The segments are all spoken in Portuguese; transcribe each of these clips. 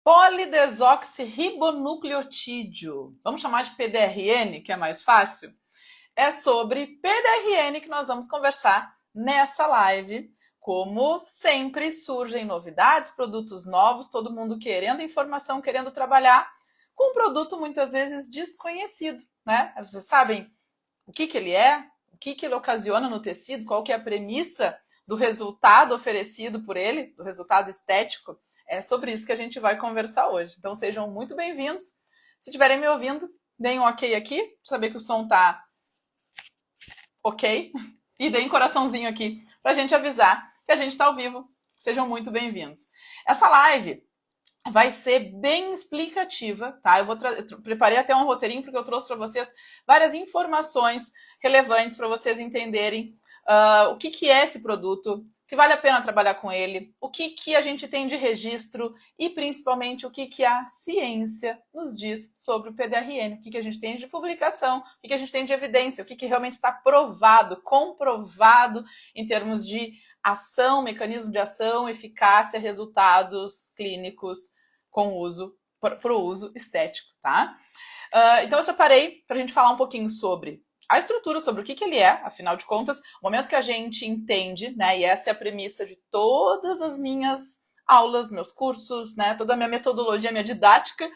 Polidesoxirribonucleotídeo. Vamos chamar de PDRN, que é mais fácil? É sobre PDRN que nós vamos conversar nessa live. Como sempre, surgem novidades, produtos novos, todo mundo querendo informação, querendo trabalhar com um produto muitas vezes desconhecido, né? Vocês sabem o que ele é, o que ele ocasiona no tecido, qual que é a premissa do resultado oferecido por ele, do resultado estético. É sobre isso que a gente vai conversar hoje. Então sejam muito bem-vindos. Se estiverem me ouvindo, deem um ok aqui, para saber que o som tá ok. E deem um coraçãozinho aqui para a gente avisar que a gente está ao vivo. Sejam muito bem-vindos. Essa live vai ser bem explicativa, tá? Eu preparei até um roteirinho porque eu trouxe para vocês várias informações relevantes para vocês entenderem o que é esse produto, se vale a pena trabalhar com ele, o que a gente tem de registro e, principalmente, o que a ciência nos diz sobre o PDRN, o que a gente tem de publicação, o que a gente tem de evidência, o que realmente está provado, comprovado em termos de ação, mecanismo de ação, eficácia, resultados clínicos com uso, para o uso estético, tá? Então eu separei para a gente falar um pouquinho sobre a estrutura, sobre o que ele é, afinal de contas, o momento que a gente entende, né, e essa é a premissa de todas as minhas aulas, meus cursos, né, toda a minha metodologia, minha didática,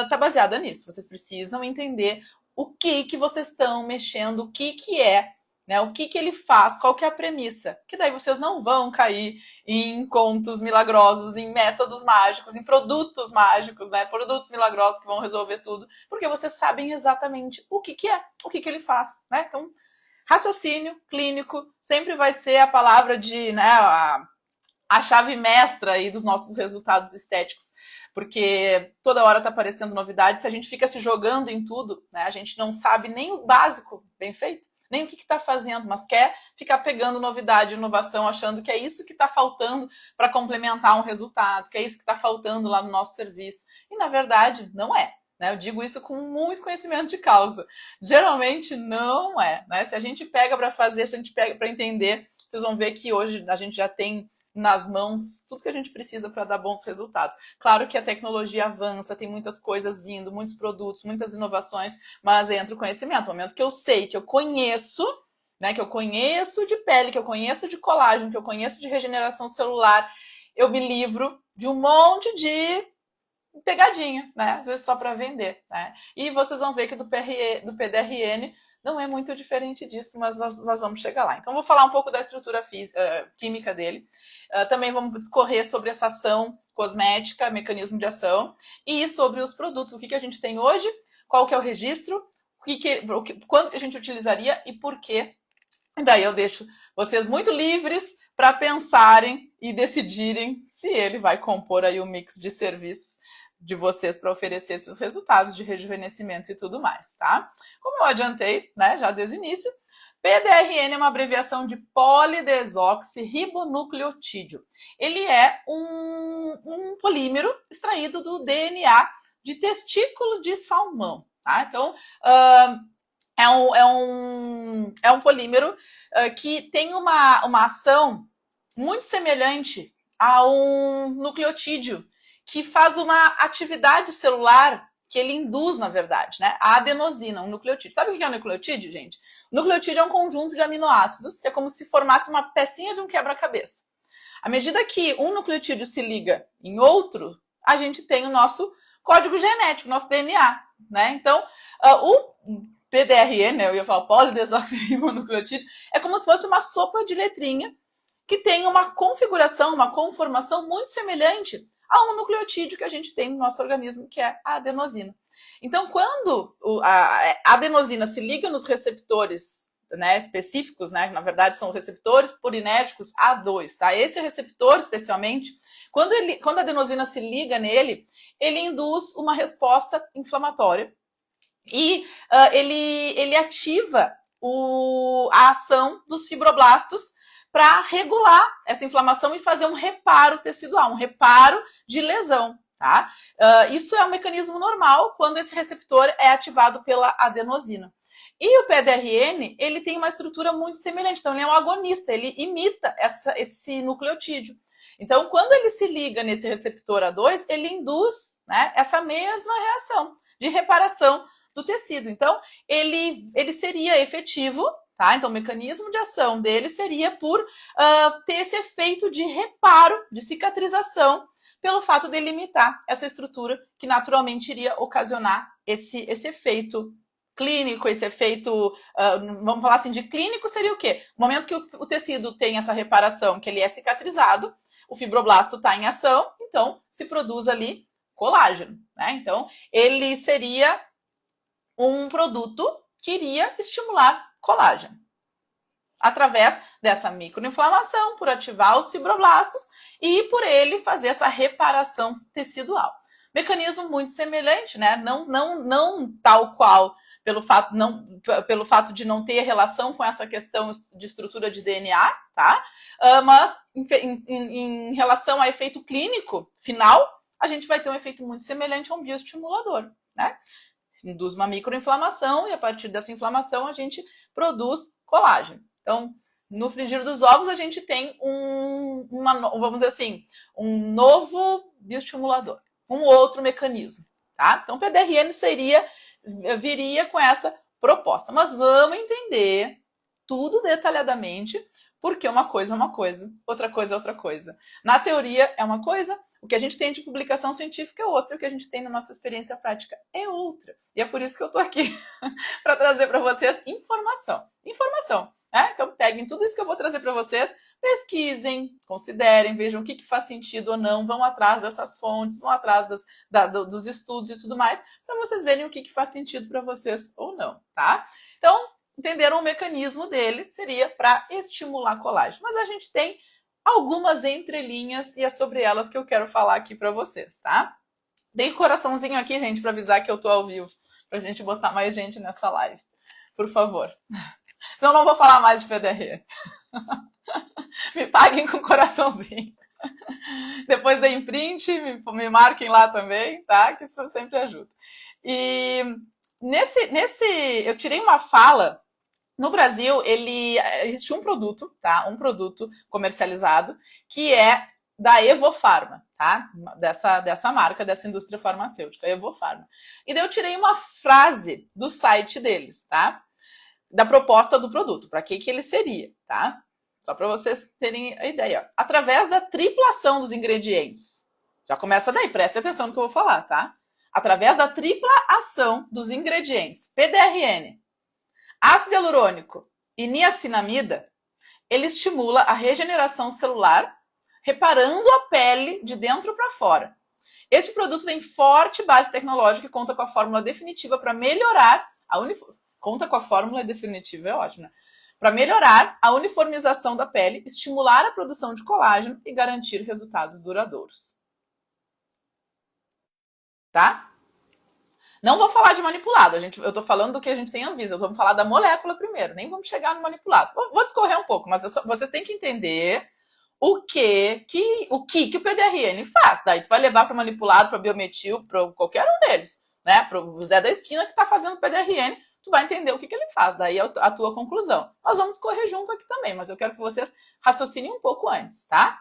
tá baseada nisso. Vocês precisam entender o que vocês estão mexendo, o que é, né, o que ele faz, qual que é a premissa, que daí vocês não vão cair em contos milagrosos, em métodos mágicos, em produtos mágicos, né, produtos milagrosos que vão resolver tudo, porque vocês sabem exatamente o que é, o que ele faz, né? Então, raciocínio clínico sempre vai ser a palavra de, né, a chave mestra aí dos nossos resultados estéticos, porque toda hora está aparecendo novidade, se a gente fica se jogando em tudo, né, a gente não sabe nem o básico bem feito, nem o que está fazendo, mas quer ficar pegando novidade, inovação, achando que é isso que está faltando para complementar um resultado, que é isso que está faltando lá no nosso serviço. E, na verdade, não é. Né? Eu digo isso com muito conhecimento de causa. Geralmente, não é. Né? Se a gente pega para fazer, se a gente pega para entender, vocês vão ver que hoje a gente já tem nas mãos tudo que a gente precisa para dar bons resultados. Claro que a tecnologia avança, tem muitas coisas vindo, muitos produtos, muitas inovações, mas entra o conhecimento. No momento que eu sei, que eu conheço, né, que eu conheço de pele, que eu conheço de colágeno, que eu conheço de regeneração celular, eu me livro de um monte de pegadinha, né? Às vezes só para vender, né? E vocês vão ver que do PDRN não é muito diferente disso, mas nós vamos chegar lá. Então, vou falar um pouco da estrutura química dele. Também vamos discorrer sobre essa ação cosmética, mecanismo de ação, e sobre os produtos, o que a gente tem hoje, qual que é o registro, quando que a gente utilizaria e por quê. E daí eu deixo vocês muito livres para pensarem e decidirem se ele vai compor aí o mix de serviços de vocês para oferecer esses resultados de rejuvenescimento e tudo mais, tá? Como eu adiantei, né, já desde o início, PDRN é uma abreviação de polidesoxirribonucleotídeo. Ele é um polímero extraído do DNA de testículo de salmão, tá? Então, é um polímero que tem uma ação muito semelhante a um nucleotídeo, que faz uma atividade celular que ele induz, na verdade, né? A adenosina, um nucleotídeo. Sabe o que é um nucleotídeo, gente? O nucleotídeo é um conjunto de aminoácidos, que é como se formasse uma pecinha de um quebra-cabeça. À medida que um nucleotídeo se liga em outro, a gente tem o nosso código genético, nosso DNA, né? Então, o PDRN, né, eu ia falar polidesoxirribonucleotídeo, é como se fosse uma sopa de letrinha que tem uma configuração, uma conformação muito semelhante a um nucleotídeo que a gente tem no nosso organismo, que é a adenosina. Então, quando a adenosina se liga nos receptores, né, específicos, né, que na verdade são receptores purinérgicos A2, tá? Esse receptor, especialmente, quando a adenosina se liga nele, ele induz uma resposta inflamatória e ele ativa a ação dos fibroblastos para regular essa inflamação e fazer um reparo tecidual, um reparo de lesão, tá? Isso é um mecanismo normal quando esse receptor é ativado pela adenosina. E o PDRN, ele tem uma estrutura muito semelhante, então ele é um agonista, ele imita esse nucleotídeo. Então, quando ele se liga nesse receptor A2, ele induz, né, essa mesma reação de reparação do tecido. Então, ele seria efetivo, tá? Então, o mecanismo de ação dele seria por ter esse efeito de reparo, de cicatrização, pelo fato de limitar essa estrutura que naturalmente iria ocasionar esse efeito clínico, esse efeito, vamos falar assim, de clínico seria o quê? No momento que o tecido tem essa reparação, que ele é cicatrizado, o fibroblasto está em ação, então se produz ali colágeno, né? Então, ele seria um produto que iria estimular colágeno através dessa microinflamação, por ativar os fibroblastos e por ele fazer essa reparação tecidual. Mecanismo muito semelhante, né? Não tal qual pelo fato de não ter relação com essa questão de estrutura de DNA, tá? Mas em relação ao efeito clínico final, a gente vai ter um efeito muito semelhante a um bioestimulador, né? Induz uma microinflamação e a partir dessa inflamação a gente produz colágeno. Então, no frigir dos ovos a gente tem vamos dizer assim, um novo bioestimulador, um outro mecanismo, tá? Então, o PDRN viria com essa proposta. Mas vamos entender tudo detalhadamente, porque uma coisa é uma coisa, outra coisa é outra coisa. Na teoria é uma coisa, o que a gente tem de publicação científica é outra, o que a gente tem na nossa experiência prática é outra. E é por isso que eu estou aqui, para trazer para vocês informação. Né? Então, peguem tudo isso que eu vou trazer para vocês, pesquisem, considerem, vejam o que faz sentido ou não, vão atrás dessas fontes, vão atrás dos estudos e tudo mais, para vocês verem o que faz sentido para vocês ou não, tá? Então, entenderam o mecanismo dele, seria para estimular colágeno. Mas a gente tem algumas entrelinhas e é sobre elas que eu quero falar aqui para vocês, tá? Dei coraçãozinho aqui, gente, para avisar que eu tô ao vivo, pra gente botar mais gente nessa live. Por favor. Senão eu não vou falar mais de PDRN. Me paguem com coraçãozinho. Depois deem print, me marquem lá também, tá? Que isso sempre ajuda. E eu tirei uma fala. No Brasil, existe um produto, tá? Um produto comercializado que é da Evofarma, tá? Dessa marca, dessa indústria farmacêutica, Evofarma. E daí eu tirei uma frase do site deles, tá? Da proposta do produto, para que ele seria, tá? Só para vocês terem a ideia. Ó. Através da triplação dos ingredientes. Já começa daí, preste atenção no que eu vou falar, tá? Através da tripla ação dos ingredientes PDRN, ácido hialurônico e niacinamida, ele estimula a regeneração celular, reparando a pele de dentro para fora. Este produto tem forte base tecnológica e conta com a fórmula definitiva para melhorar Conta com a fórmula definitiva, é ótimo, né? Para melhorar a uniformização da pele, estimular a produção de colágeno e garantir resultados duradouros. Tá? Não vou falar de manipulado, eu estou falando do que a gente tem em Anvisa, vamos falar da molécula primeiro, nem vamos chegar no manipulado. Vou discorrer um pouco, mas vocês têm que entender o que o PDRN faz. Daí tu vai levar para manipulado, para biometil, para qualquer um deles, né? Para o Zé da esquina que está fazendo PDRN, tu vai entender o que ele faz, daí é a tua conclusão. Nós vamos correr junto aqui também, mas eu quero que vocês raciocinem um pouco antes, tá?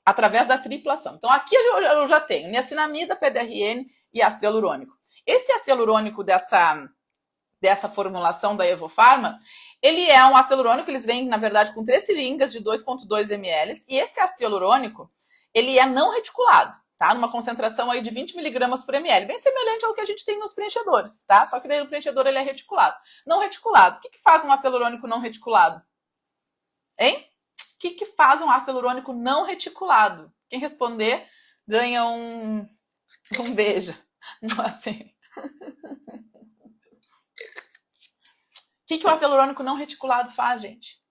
Através da triplação. Então, aqui eu já tenho niacinamida, PDRN e ácido hialurônico. Esse ácido hialurônico dessa formulação da Evofarma, ele é um ácido hialurônico, eles vêm, na verdade, com 3 seringas de 2,2 ml, e esse ácido hialurônico, ele é não reticulado. Tá? Numa concentração aí de 20 mg por ml, bem semelhante ao que a gente tem nos preenchedores, tá? Só que daí o preenchedor ele é reticulado. Não reticulado. O que faz um ácido hialurônico não reticulado? Hein? O que faz um ácido hialurônico não reticulado? Quem responder ganha um beijo. Não assim. O que o ácido hialurônico não reticulado faz, gente?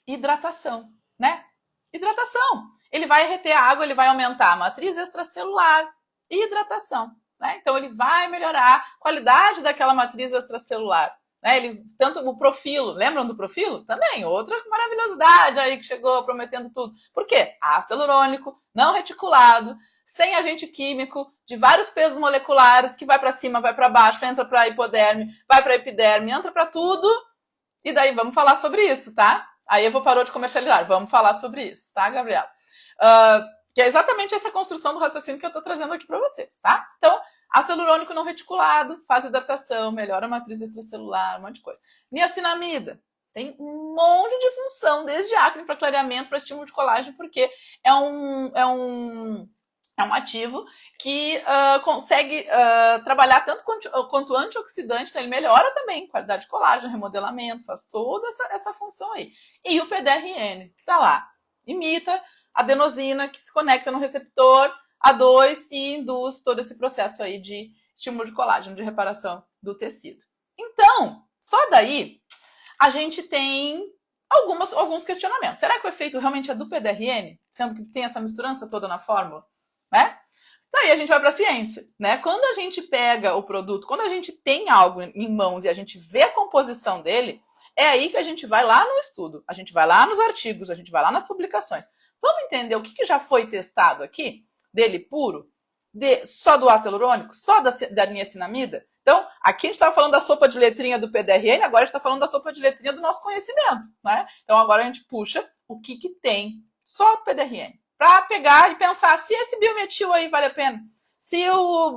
Hidratação, né? Hidratação. Ele vai reter a água, ele vai aumentar a matriz extracelular e hidratação, né? Então, ele vai melhorar a qualidade daquela matriz extracelular, né? Tanto o profilo, lembram do profilo? Também, outra maravilhosidade aí que chegou prometendo tudo. Por quê? Ácido hialurônico, não reticulado, sem agente químico, de vários pesos moleculares, que vai para cima, vai para baixo, entra para a hipoderme, vai para a epiderme, entra para tudo. E daí vamos falar sobre isso, tá? Aí eu parou de comercializar, vamos falar sobre isso, tá, Gabriela? Que é exatamente essa construção do raciocínio que eu estou trazendo aqui para vocês, tá? Então, ácido hialurônico não reticulado faz hidratação, melhora a matriz extracelular, um monte de coisa. Niacinamida tem um monte de função, desde acne para clareamento, para estímulo de colágeno, porque é um ativo que consegue trabalhar tanto quanto antioxidante, então ele melhora também qualidade de colágeno, remodelamento, faz toda essa função aí. E o PDRN, que está lá, imita a adenosina, que se conecta no receptor A2 e induz todo esse processo aí de estímulo de colágeno, de reparação do tecido. Então, só daí a gente tem alguns questionamentos. Será que o efeito realmente é do PDRN, sendo que tem essa misturança toda na fórmula? Né? Daí a gente vai para a ciência, né? Quando a gente pega o produto, quando a gente tem algo em mãos e a gente vê a composição dele, é aí que a gente vai lá no estudo, a gente vai lá nos artigos, a gente vai lá nas publicações. Vamos entender o que já foi testado aqui, dele puro, só do ácido hialurônico, só da niacinamida? Então, aqui a gente estava falando da sopa de letrinha do PDRN, agora a gente está falando da sopa de letrinha do nosso conhecimento, né? Então, agora a gente puxa o que tem só do PDRN, para pegar e pensar se esse biometil aí vale a pena. Se o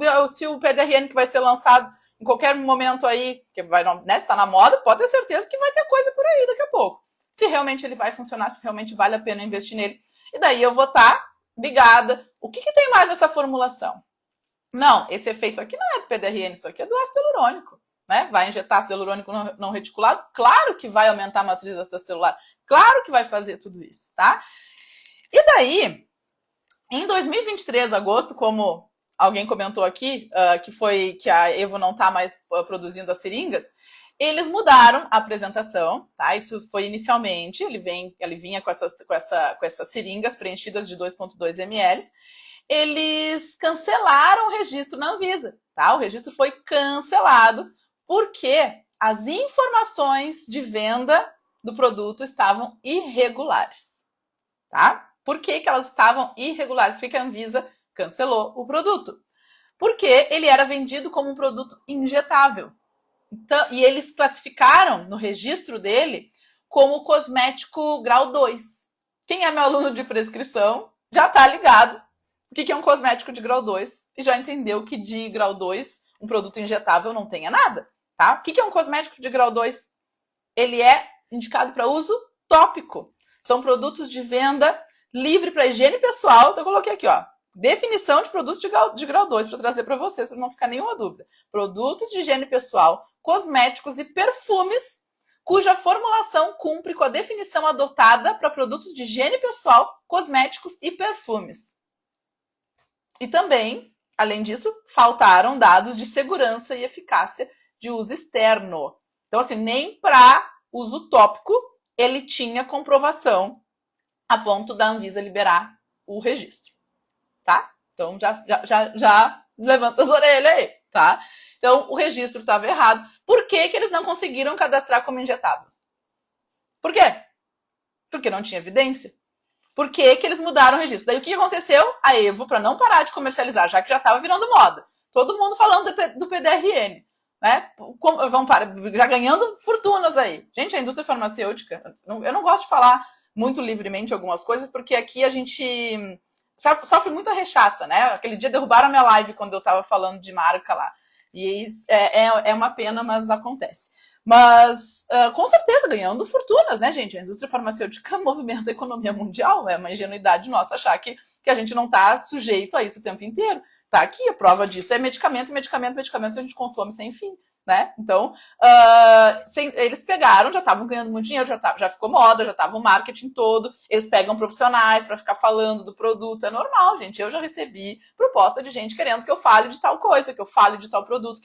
PDRN que vai ser lançado em qualquer momento aí, que vai, né, se está na moda, pode ter certeza que vai ter coisa por aí daqui a pouco. Se realmente ele vai funcionar, se realmente vale a pena investir nele. E daí eu vou estar ligada. O que tem mais nessa formulação? Não, esse efeito aqui não é do PDRN, isso aqui é do ácido hialurônico. Né? Vai injetar ácido hialurônico não reticulado? Claro que vai aumentar a matriz extracelular. Claro que vai fazer tudo isso, tá? E daí, em 2023, agosto, como alguém comentou aqui, que a Evo não está mais produzindo as seringas, eles mudaram a apresentação, tá? Isso foi inicialmente, ele vinha com essas seringas preenchidas de 2,2 ml. Eles cancelaram o registro na Anvisa, tá? O registro foi cancelado porque as informações de venda do produto estavam irregulares, tá? Por que elas estavam irregulares? Porque a Anvisa cancelou o produto. Porque ele era vendido como um produto injetável. Então, e eles classificaram no registro dele como cosmético grau 2. Quem é meu aluno de prescrição já está ligado o que é um cosmético de grau 2 e já entendeu que de grau 2 um produto injetável não tenha nada. Tá? O que é um cosmético de grau 2? Ele é indicado para uso tópico. São produtos de venda livre para higiene pessoal. Então eu coloquei aqui, ó, definição de produtos de grau 2 para trazer para vocês, para não ficar nenhuma dúvida. Produtos de higiene pessoal, cosméticos e perfumes cuja formulação cumpre com a definição adotada para produtos de higiene pessoal, cosméticos e perfumes. E também, além disso, faltaram dados de segurança e eficácia de uso externo. Então, assim, nem para uso tópico ele tinha comprovação a ponto da Anvisa liberar o registro, tá? Então, já levanta as orelhas aí, tá? Então, o registro estava errado. Por que eles não conseguiram cadastrar como injetável? Por quê? Porque não tinha evidência. Por que eles mudaram o registro? Daí, o que aconteceu? A Evo, para não parar de comercializar, já que já estava virando moda, todo mundo falando do PDRN, né? Já ganhando fortunas aí. Gente, a indústria farmacêutica, eu não gosto de falar muito livremente algumas coisas, porque aqui a gente sofre muita rechaça, né? Aquele dia derrubaram a minha live quando eu estava falando de marca lá. E isso é uma pena, mas acontece. Mas, com certeza, ganhando fortunas, né, gente? A indústria farmacêutica movimenta a economia mundial. É uma ingenuidade nossa achar que a gente não está sujeito a isso o tempo inteiro. Tá aqui, a prova disso é medicamento que a gente consome sem fim, né? Então, eles pegaram, já estavam ganhando muito dinheiro, já ficou moda, já estava o marketing todo, eles pegam profissionais para ficar falando do produto, é normal, gente. Eu já recebi proposta de gente querendo que eu fale de tal coisa, que eu fale de tal produto,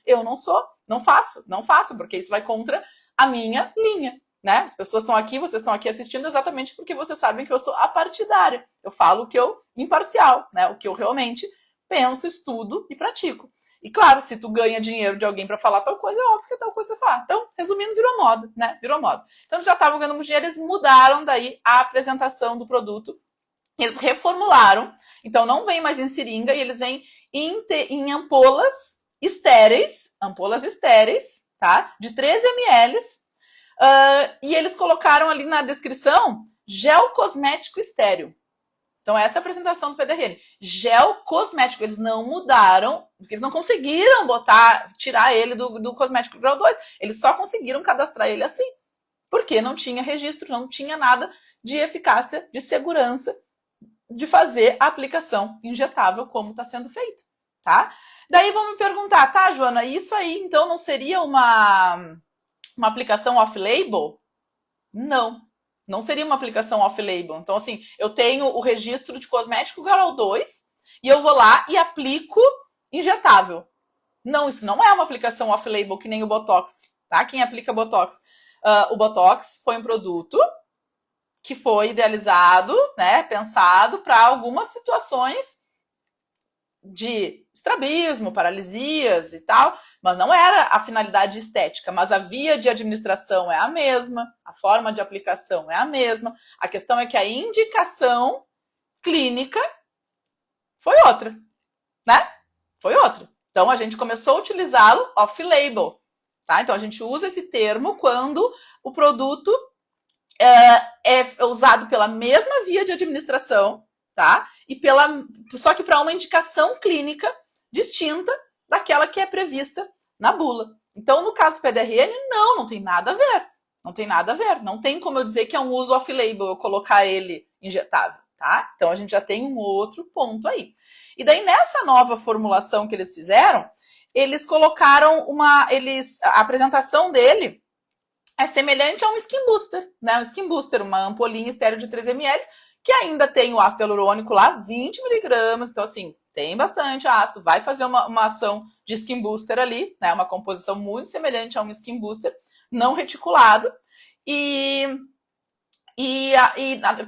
eu não faço, porque isso vai contra a minha linha, né? As pessoas estão aqui, vocês estão aqui assistindo exatamente porque vocês sabem que eu sou apartidária. Eu falo o que eu, imparcial, né? O que eu realmente penso, estudo e pratico. E claro, se tu ganha dinheiro de alguém para falar tal coisa, é óbvio que tal coisa você fala. Então, resumindo, virou moda, né? Virou moda. Então, eles já estavam ganhando muito dinheiro, eles mudaram daí a apresentação do produto. Eles reformularam. Então, não vem mais em seringa e eles vêm em ampolas estéreis, tá? De 13 ml. E eles colocaram ali na descrição gel cosmético estéreo. Então, essa é a apresentação do PDRN. Gel cosmético, eles não mudaram, porque eles não conseguiram tirar ele do cosmético grau 2. Eles só conseguiram cadastrar ele assim, porque não tinha registro, não tinha nada de eficácia, de segurança, de fazer a aplicação injetável como está sendo feito, tá? Daí vão me perguntar, tá, Joana, isso aí então não seria uma aplicação off-label? Não seria uma aplicação off-label. Então, assim, eu tenho o registro de cosmético grau 2 e eu vou lá e aplico injetável. Não, isso não é uma aplicação off-label que nem o Botox, tá? Quem aplica Botox? O Botox foi um produto que foi idealizado, né, pensado para algumas situações de estrabismo, paralisias e tal, mas não era a finalidade estética, mas a via de administração é a mesma, a forma de aplicação é a mesma, a questão é que a indicação clínica foi outra, né? Foi outra. Então, a gente começou a utilizá-lo off-label, tá? Então, a gente usa esse termo quando o produto é usado pela mesma via de administração, tá? Só que para uma indicação clínica distinta daquela que é prevista na bula. Então, no caso do PDRN, não tem nada a ver. Não tem nada a ver. Não tem como eu dizer que é um uso off-label, eu colocar ele injetável, tá? Então, a gente já tem um outro ponto aí. E daí, nessa nova formulação que eles fizeram, eles colocaram a apresentação dele é semelhante a um skin booster, né? Um skin booster, uma ampolinha estéreo de 3 ml, que ainda tem o ácido hialurônico lá, 20 miligramas, então assim, tem bastante ácido, vai fazer uma ação de skin booster ali, né? Uma composição muito semelhante a um skin booster, não reticulado, e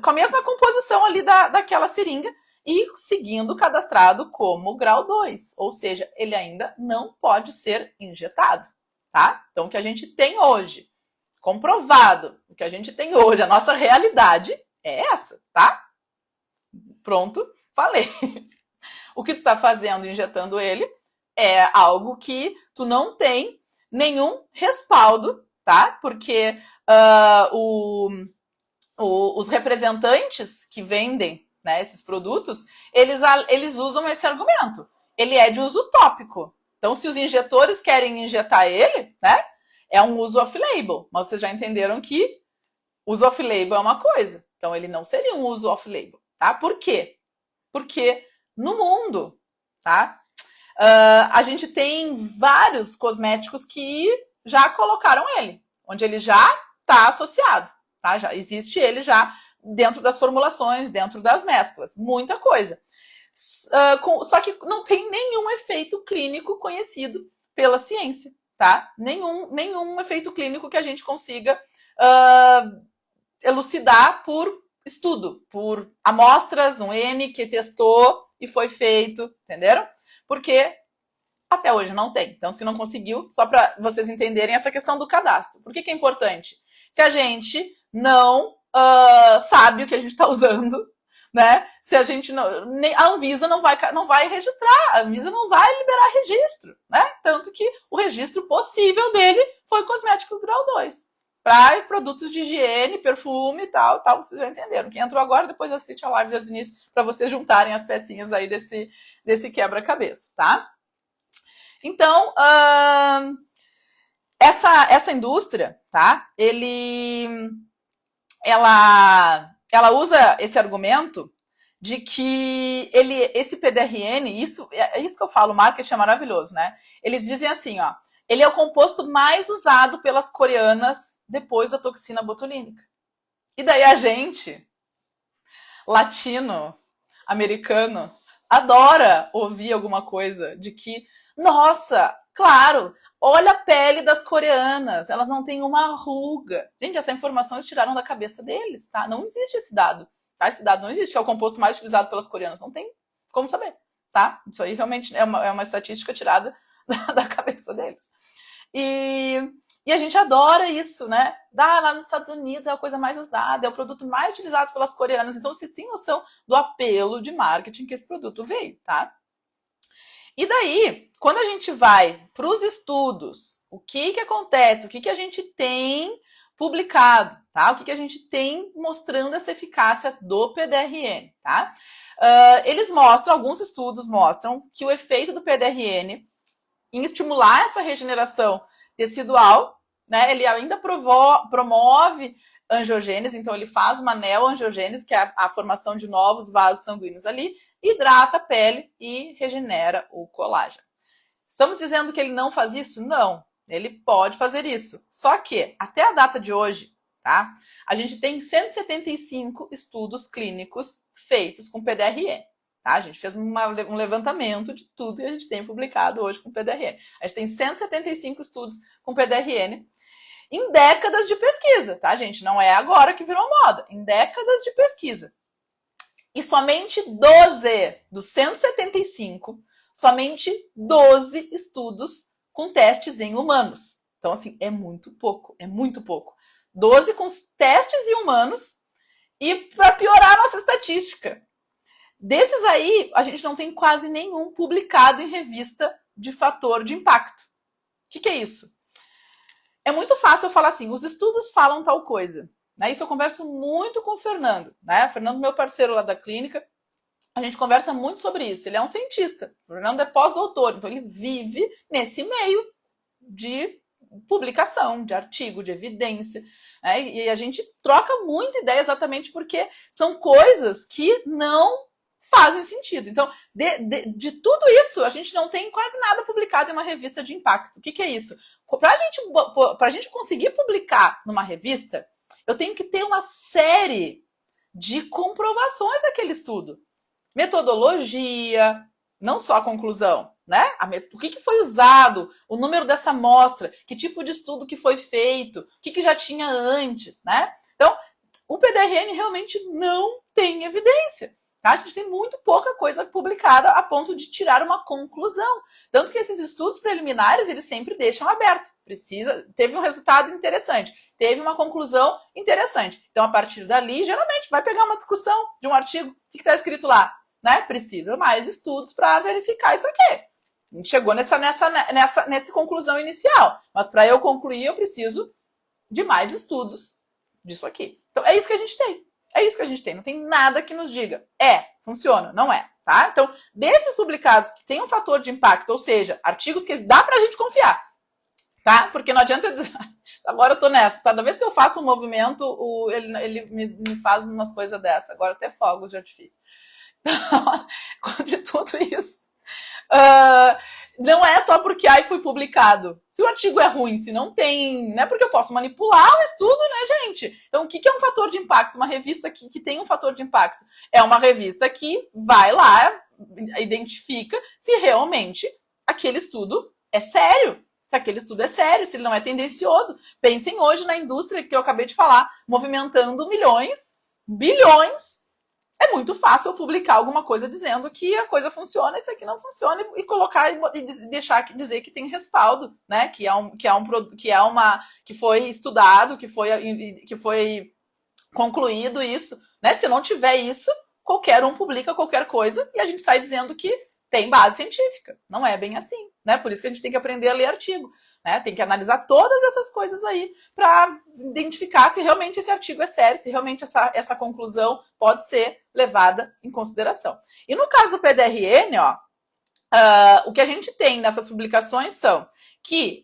com a mesma composição ali daquela seringa, e seguindo cadastrado como grau 2, ou seja, ele ainda não pode ser injetado, tá? Então, o que a gente tem hoje, comprovado, o que a gente tem hoje, a nossa realidade é essa, tá? Pronto, falei. O que tu está fazendo, injetando ele, é algo que tu não tem nenhum respaldo, tá? Porque os representantes que vendem, né, esses produtos, eles usam esse argumento. Ele é de uso tópico. Então, se os injetores querem injetar ele, né, é um uso off-label. Mas vocês já entenderam que uso off-label é uma coisa. Então, ele não seria um uso off-label, tá? Por quê? Porque no mundo, tá? A gente tem vários cosméticos que já colocaram ele, onde ele já está associado, tá? Já existe ele já dentro das formulações, dentro das mesclas, muita coisa. Só que não tem nenhum efeito clínico conhecido pela ciência, tá? Nenhum efeito clínico que a gente consiga elucidar por estudo, por amostras, um N que testou e foi feito, entenderam? Porque até hoje não tem, tanto que não conseguiu, só para vocês entenderem essa questão do cadastro. Por que é importante? Se a gente não sabe o que a gente está usando, né? Se a gente não, a Anvisa não vai registrar, a Anvisa não vai liberar registro, né? Tanto que o registro possível dele foi cosmético grau 2. Para produtos de higiene, perfume e tal, vocês já entenderam. Quem entrou agora, depois assiste a live desde o início para vocês juntarem as pecinhas aí desse quebra-cabeça, tá? Então, essa indústria, tá? Ela usa esse argumento de que esse PDRN, é isso que eu falo, o marketing é maravilhoso, né? Eles dizem assim, ó, ele é o composto mais usado pelas coreanas depois da toxina botulínica. E daí a gente, latino, americano, adora ouvir alguma coisa de que, nossa, claro, olha a pele das coreanas, elas não têm uma ruga. Gente, essa informação eles tiraram da cabeça deles, tá? Não existe esse dado, tá? Esse dado não existe, que é o composto mais utilizado pelas coreanas. Não tem como saber, tá? Isso aí realmente é uma estatística tirada da cabeça deles. E a gente adora isso, né? Lá nos Estados Unidos é a coisa mais usada, é o produto mais utilizado pelas coreanas. Então, vocês têm noção do apelo de marketing que esse produto veio, tá? E daí, quando a gente vai para os estudos, o que acontece? O que a gente tem publicado, tá? O que a gente tem mostrando essa eficácia do PDRN, tá? Eles mostram, alguns estudos mostram que o efeito do PDRN em estimular essa regeneração tecidual, né? Ele ainda promove angiogênese, então ele faz uma neoangiogênese, que é a formação de novos vasos sanguíneos ali, hidrata a pele e regenera o colágeno. Estamos dizendo que ele não faz isso? Não, ele pode fazer isso. Só que, até a data de hoje, tá? A gente tem 175 estudos clínicos feitos com PDRN. Tá? A gente fez um levantamento de tudo que a gente tem publicado hoje com PDRN. A gente tem 175 estudos com PDRN em décadas de pesquisa, tá, gente? Não é agora que virou moda, em décadas de pesquisa. E somente 12 dos 175, somente 12 estudos com testes em humanos. Então, assim, é muito pouco, é muito pouco. 12 com testes em humanos e, para piorar a nossa estatística, desses aí, a gente não tem quase nenhum publicado em revista de fator de impacto. O que é isso? É muito fácil eu falar assim, os estudos falam tal coisa. Né? Isso eu converso muito com o Fernando. Né? O Fernando, meu parceiro lá da clínica, a gente conversa muito sobre isso. Ele é um cientista. O Fernando é pós-doutor, então ele vive nesse meio de publicação, de artigo, de evidência. Né? E a gente troca muita ideia exatamente porque são coisas que não fazem sentido. Então, de tudo isso, a gente não tem quase nada publicado em uma revista de impacto. O que é isso? Para a gente conseguir publicar numa revista, eu tenho que ter uma série de comprovações daquele estudo. Metodologia, não só a conclusão, né? O que foi usado, o número dessa amostra, que tipo de estudo que foi feito, o que já tinha antes, né? Então, o PDRN realmente não tem evidência. Tá? A gente tem muito pouca coisa publicada a ponto de tirar uma conclusão. Tanto que esses estudos preliminares, eles sempre deixam aberto. Teve um resultado interessante, teve uma conclusão interessante. Então, a partir dali, geralmente, vai pegar uma discussão de um artigo. O que está escrito lá? Né? Precisa mais estudos para verificar isso aqui. A gente chegou nessa conclusão inicial. Mas para eu concluir, eu preciso de mais estudos disso aqui. Então, é isso que a gente tem. É isso que a gente tem, não tem nada que nos diga. Funciona, não é, tá? Então, desses publicados que tem um fator de impacto, ou seja, artigos que dá pra gente confiar, tá? Porque não adianta eu dizer, agora eu tô nessa, tá? Toda vez que eu faço um movimento, ele me faz umas coisas dessas, agora até fogos de artifício. Então, de tudo isso, não é só porque foi publicado. Se o artigo é ruim, se não tem, né? Porque eu posso manipular o estudo, né, gente? Então, o que é um fator de impacto? Uma revista que tem um fator de impacto é uma revista que vai lá, identifica se realmente aquele estudo é sério. Se aquele estudo é sério, se ele não é tendencioso. Pensem hoje na indústria que eu acabei de falar, movimentando milhões, bilhões. É muito fácil eu publicar alguma coisa dizendo que a coisa funciona, isso aqui não funciona, e colocar e deixar dizer que tem respaldo, né? Que foi estudado, que foi concluído isso, né? Se não tiver isso, qualquer um publica qualquer coisa e a gente sai dizendo que tem base científica. Não é bem assim, né? Por isso que a gente tem que aprender a ler artigo, né? Tem que analisar todas essas coisas aí para identificar se realmente esse artigo é sério, se realmente essa conclusão pode ser levada em consideração. E no caso do PDRN, o que a gente tem nessas publicações são que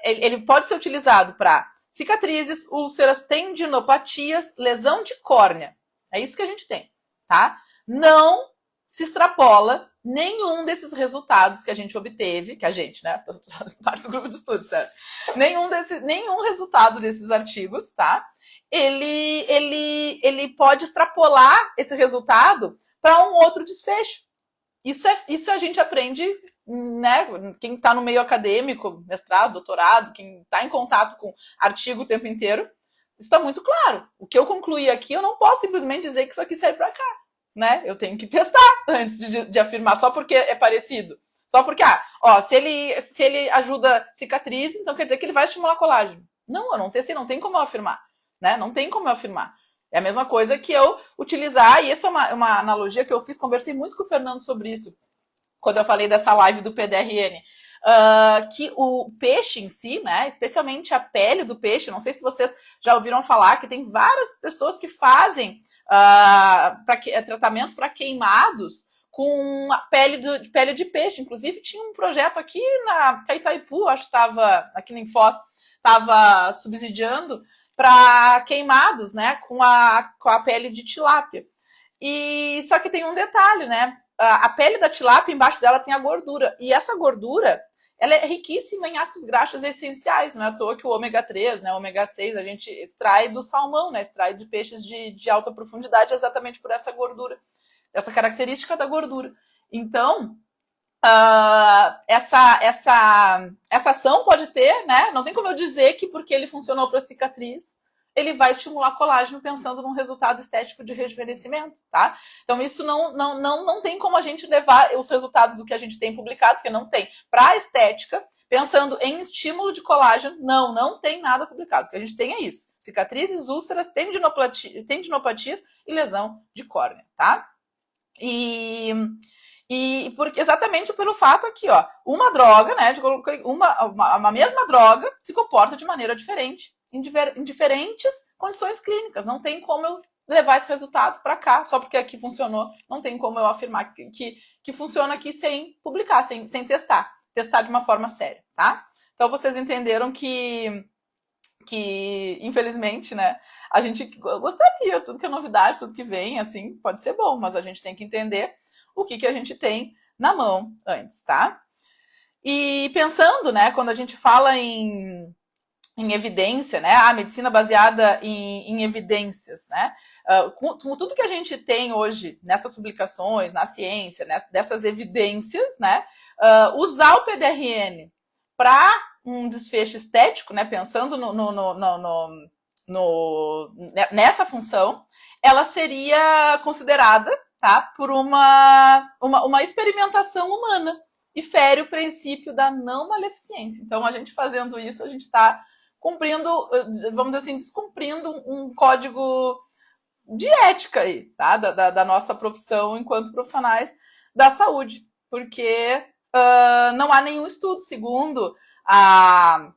ele pode ser utilizado para cicatrizes, úlceras, tendinopatias, lesão de córnea. É isso que a gente tem, tá? Não se extrapola nenhum desses resultados que a gente obteve, que a gente, né? Parte do grupo de estudo, certo? Nenhum resultado desses artigos, tá? Ele pode extrapolar esse resultado para um outro desfecho. Isso a gente aprende, né? Quem está no meio acadêmico, mestrado, doutorado, quem está em contato com artigo o tempo inteiro, isso está muito claro. O que eu concluí aqui, eu não posso simplesmente dizer que isso aqui serve para cá. Né? Eu tenho que testar antes de afirmar, só porque é parecido. Só porque, se ele ajuda cicatriz, então quer dizer que ele vai estimular colágeno. Não, eu não testei, não tem como eu afirmar. Né? Não tem como eu afirmar. É a mesma coisa que eu utilizar, e essa é uma analogia que eu fiz, conversei muito com o Fernando sobre isso. quando eu falei dessa live do PDRN, que o peixe em si, né, especialmente a pele do peixe, não sei se vocês já ouviram falar que tem várias pessoas que fazem tratamentos para queimados com a pele de peixe. Inclusive, tinha um projeto aqui na Itaipu, acho que estava aqui em Foz, estava subsidiando para queimados, né, com a pele de tilápia. E só que tem um detalhe, né? A pele da tilápia, embaixo dela tem a gordura. E essa gordura, ela é riquíssima em ácidos graxos essenciais. Não é à toa que o ômega 3, né, o ômega 6, a gente extrai do salmão, né? Extrai de peixes de alta profundidade exatamente por essa gordura, essa característica da gordura. Então, essa ação pode ter, né? Não tem como eu dizer que porque ele funcionou para cicatriz, ele vai estimular colágeno pensando num resultado estético de rejuvenescimento, tá? Então, isso não tem como a gente levar os resultados do que a gente tem publicado, porque não tem. Para a estética, pensando em estímulo de colágeno, não tem nada publicado. O que a gente tem é isso. Cicatrizes, úlceras, tendinopatias e lesão de córnea, tá? E porque, exatamente pelo fato aqui, ó, uma droga, né, uma mesma droga se comporta de maneira diferente em diferentes condições clínicas. Não tem como eu levar esse resultado para cá, só porque aqui funcionou. Não tem como eu afirmar que funciona aqui sem publicar, sem testar de uma forma séria, tá? Então, vocês entenderam que infelizmente, né, a gente gostaria, tudo que é novidade, tudo que vem, assim, pode ser bom, mas a gente tem que entender o que a gente tem na mão antes, tá? E pensando, né, quando a gente fala em evidência, né, a medicina baseada em evidências, né, com tudo que a gente tem hoje nessas publicações, na ciência, dessas evidências, né, usar o PDRN para um desfecho estético, né, pensando nessa função, ela seria considerada, tá, por uma experimentação humana e fere o princípio da não maleficência. Então, a gente fazendo isso, a gente está cumprindo, vamos dizer assim, descumprindo um código de ética aí, tá, da nossa profissão enquanto profissionais da saúde, porque não há nenhum estudo, segundo a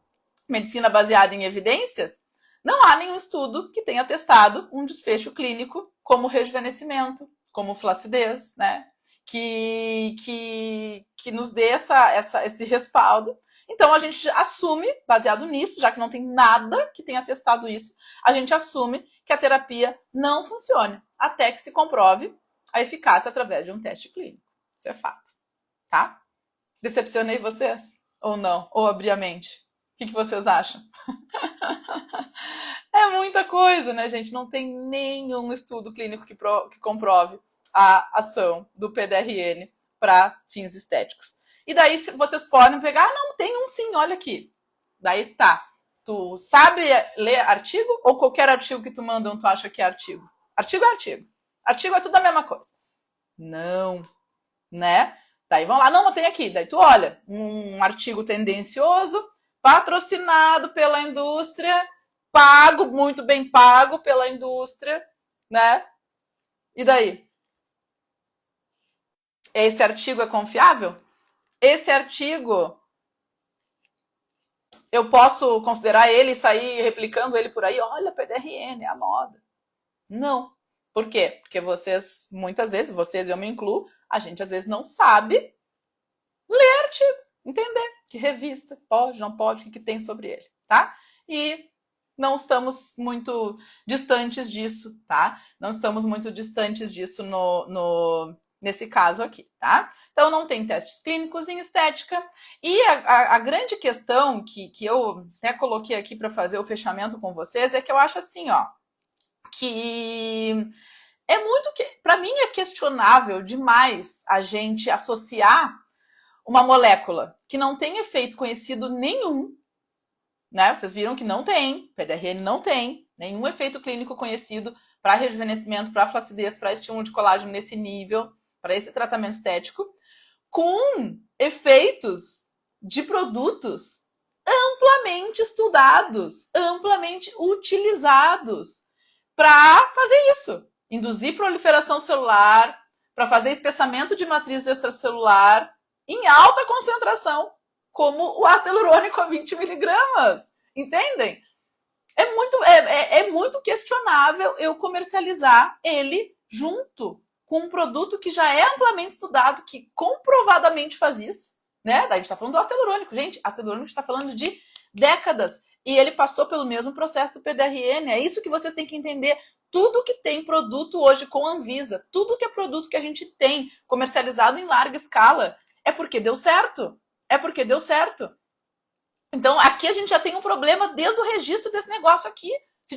medicina baseada em evidências, não há nenhum estudo que tenha testado um desfecho clínico como rejuvenescimento, como flacidez, né? Que nos dê esse respaldo. Então, a gente assume, baseado nisso, já que não tem nada que tenha testado isso, a gente assume que a terapia não funcione, até que se comprove a eficácia através de um teste clínico. Isso é fato, tá? Decepcionei vocês? Ou não? Ou abri a mente? O que vocês acham? É muita coisa, né, gente? Não tem nenhum estudo clínico que comprove a ação do PDRN para fins estéticos. E daí vocês podem pegar, não, tem um sim, olha aqui. Daí está. Tu sabe ler artigo ou qualquer artigo que tu mandam tu acha que é artigo? Artigo é artigo. Artigo é tudo a mesma coisa. Não, né? Daí vão lá, não, tem aqui. Daí tu olha, um artigo tendencioso, patrocinado pela indústria, pago, muito bem pago pela indústria, né? E daí? Esse artigo é confiável? Esse artigo, eu posso considerar ele e sair replicando ele por aí? Olha, PDRN, é a moda. Não. Por quê? Porque vocês, muitas vezes, vocês, eu me incluo, a gente às vezes não sabe ler artigo, entender que revista pode, não pode, o que tem sobre ele, tá? E não estamos muito distantes disso, tá? Não estamos muito distantes disso nesse caso aqui, tá? Então, não tem testes clínicos em estética. E a grande questão que eu até coloquei aqui para fazer o fechamento com vocês é que eu acho assim, ó, que é muito que, para mim é questionável demais a gente associar uma molécula que não tem efeito conhecido nenhum, né? Vocês viram que não tem, PDRN não tem nenhum efeito clínico conhecido para rejuvenescimento, para flacidez, para estímulo de colágeno nesse nível, para esse tratamento estético, com efeitos de produtos amplamente estudados, amplamente utilizados para fazer isso. Induzir proliferação celular, para fazer espessamento de matriz extracelular, em alta concentração, como o ácido hialurônico a 20 miligramas. Entendem? É muito questionável eu comercializar ele junto com um produto que já é amplamente estudado, que comprovadamente faz isso, né? Daí a gente está falando do ácido hialurônico. Gente, ácido hialurônico está falando de décadas. E ele passou pelo mesmo processo do PDRN. É isso que vocês têm que entender. Tudo que tem produto hoje com Anvisa, tudo que é produto que a gente tem comercializado em larga escala, é porque deu certo. É porque deu certo. Então, aqui a gente já tem um problema desde o registro desse negócio aqui. Se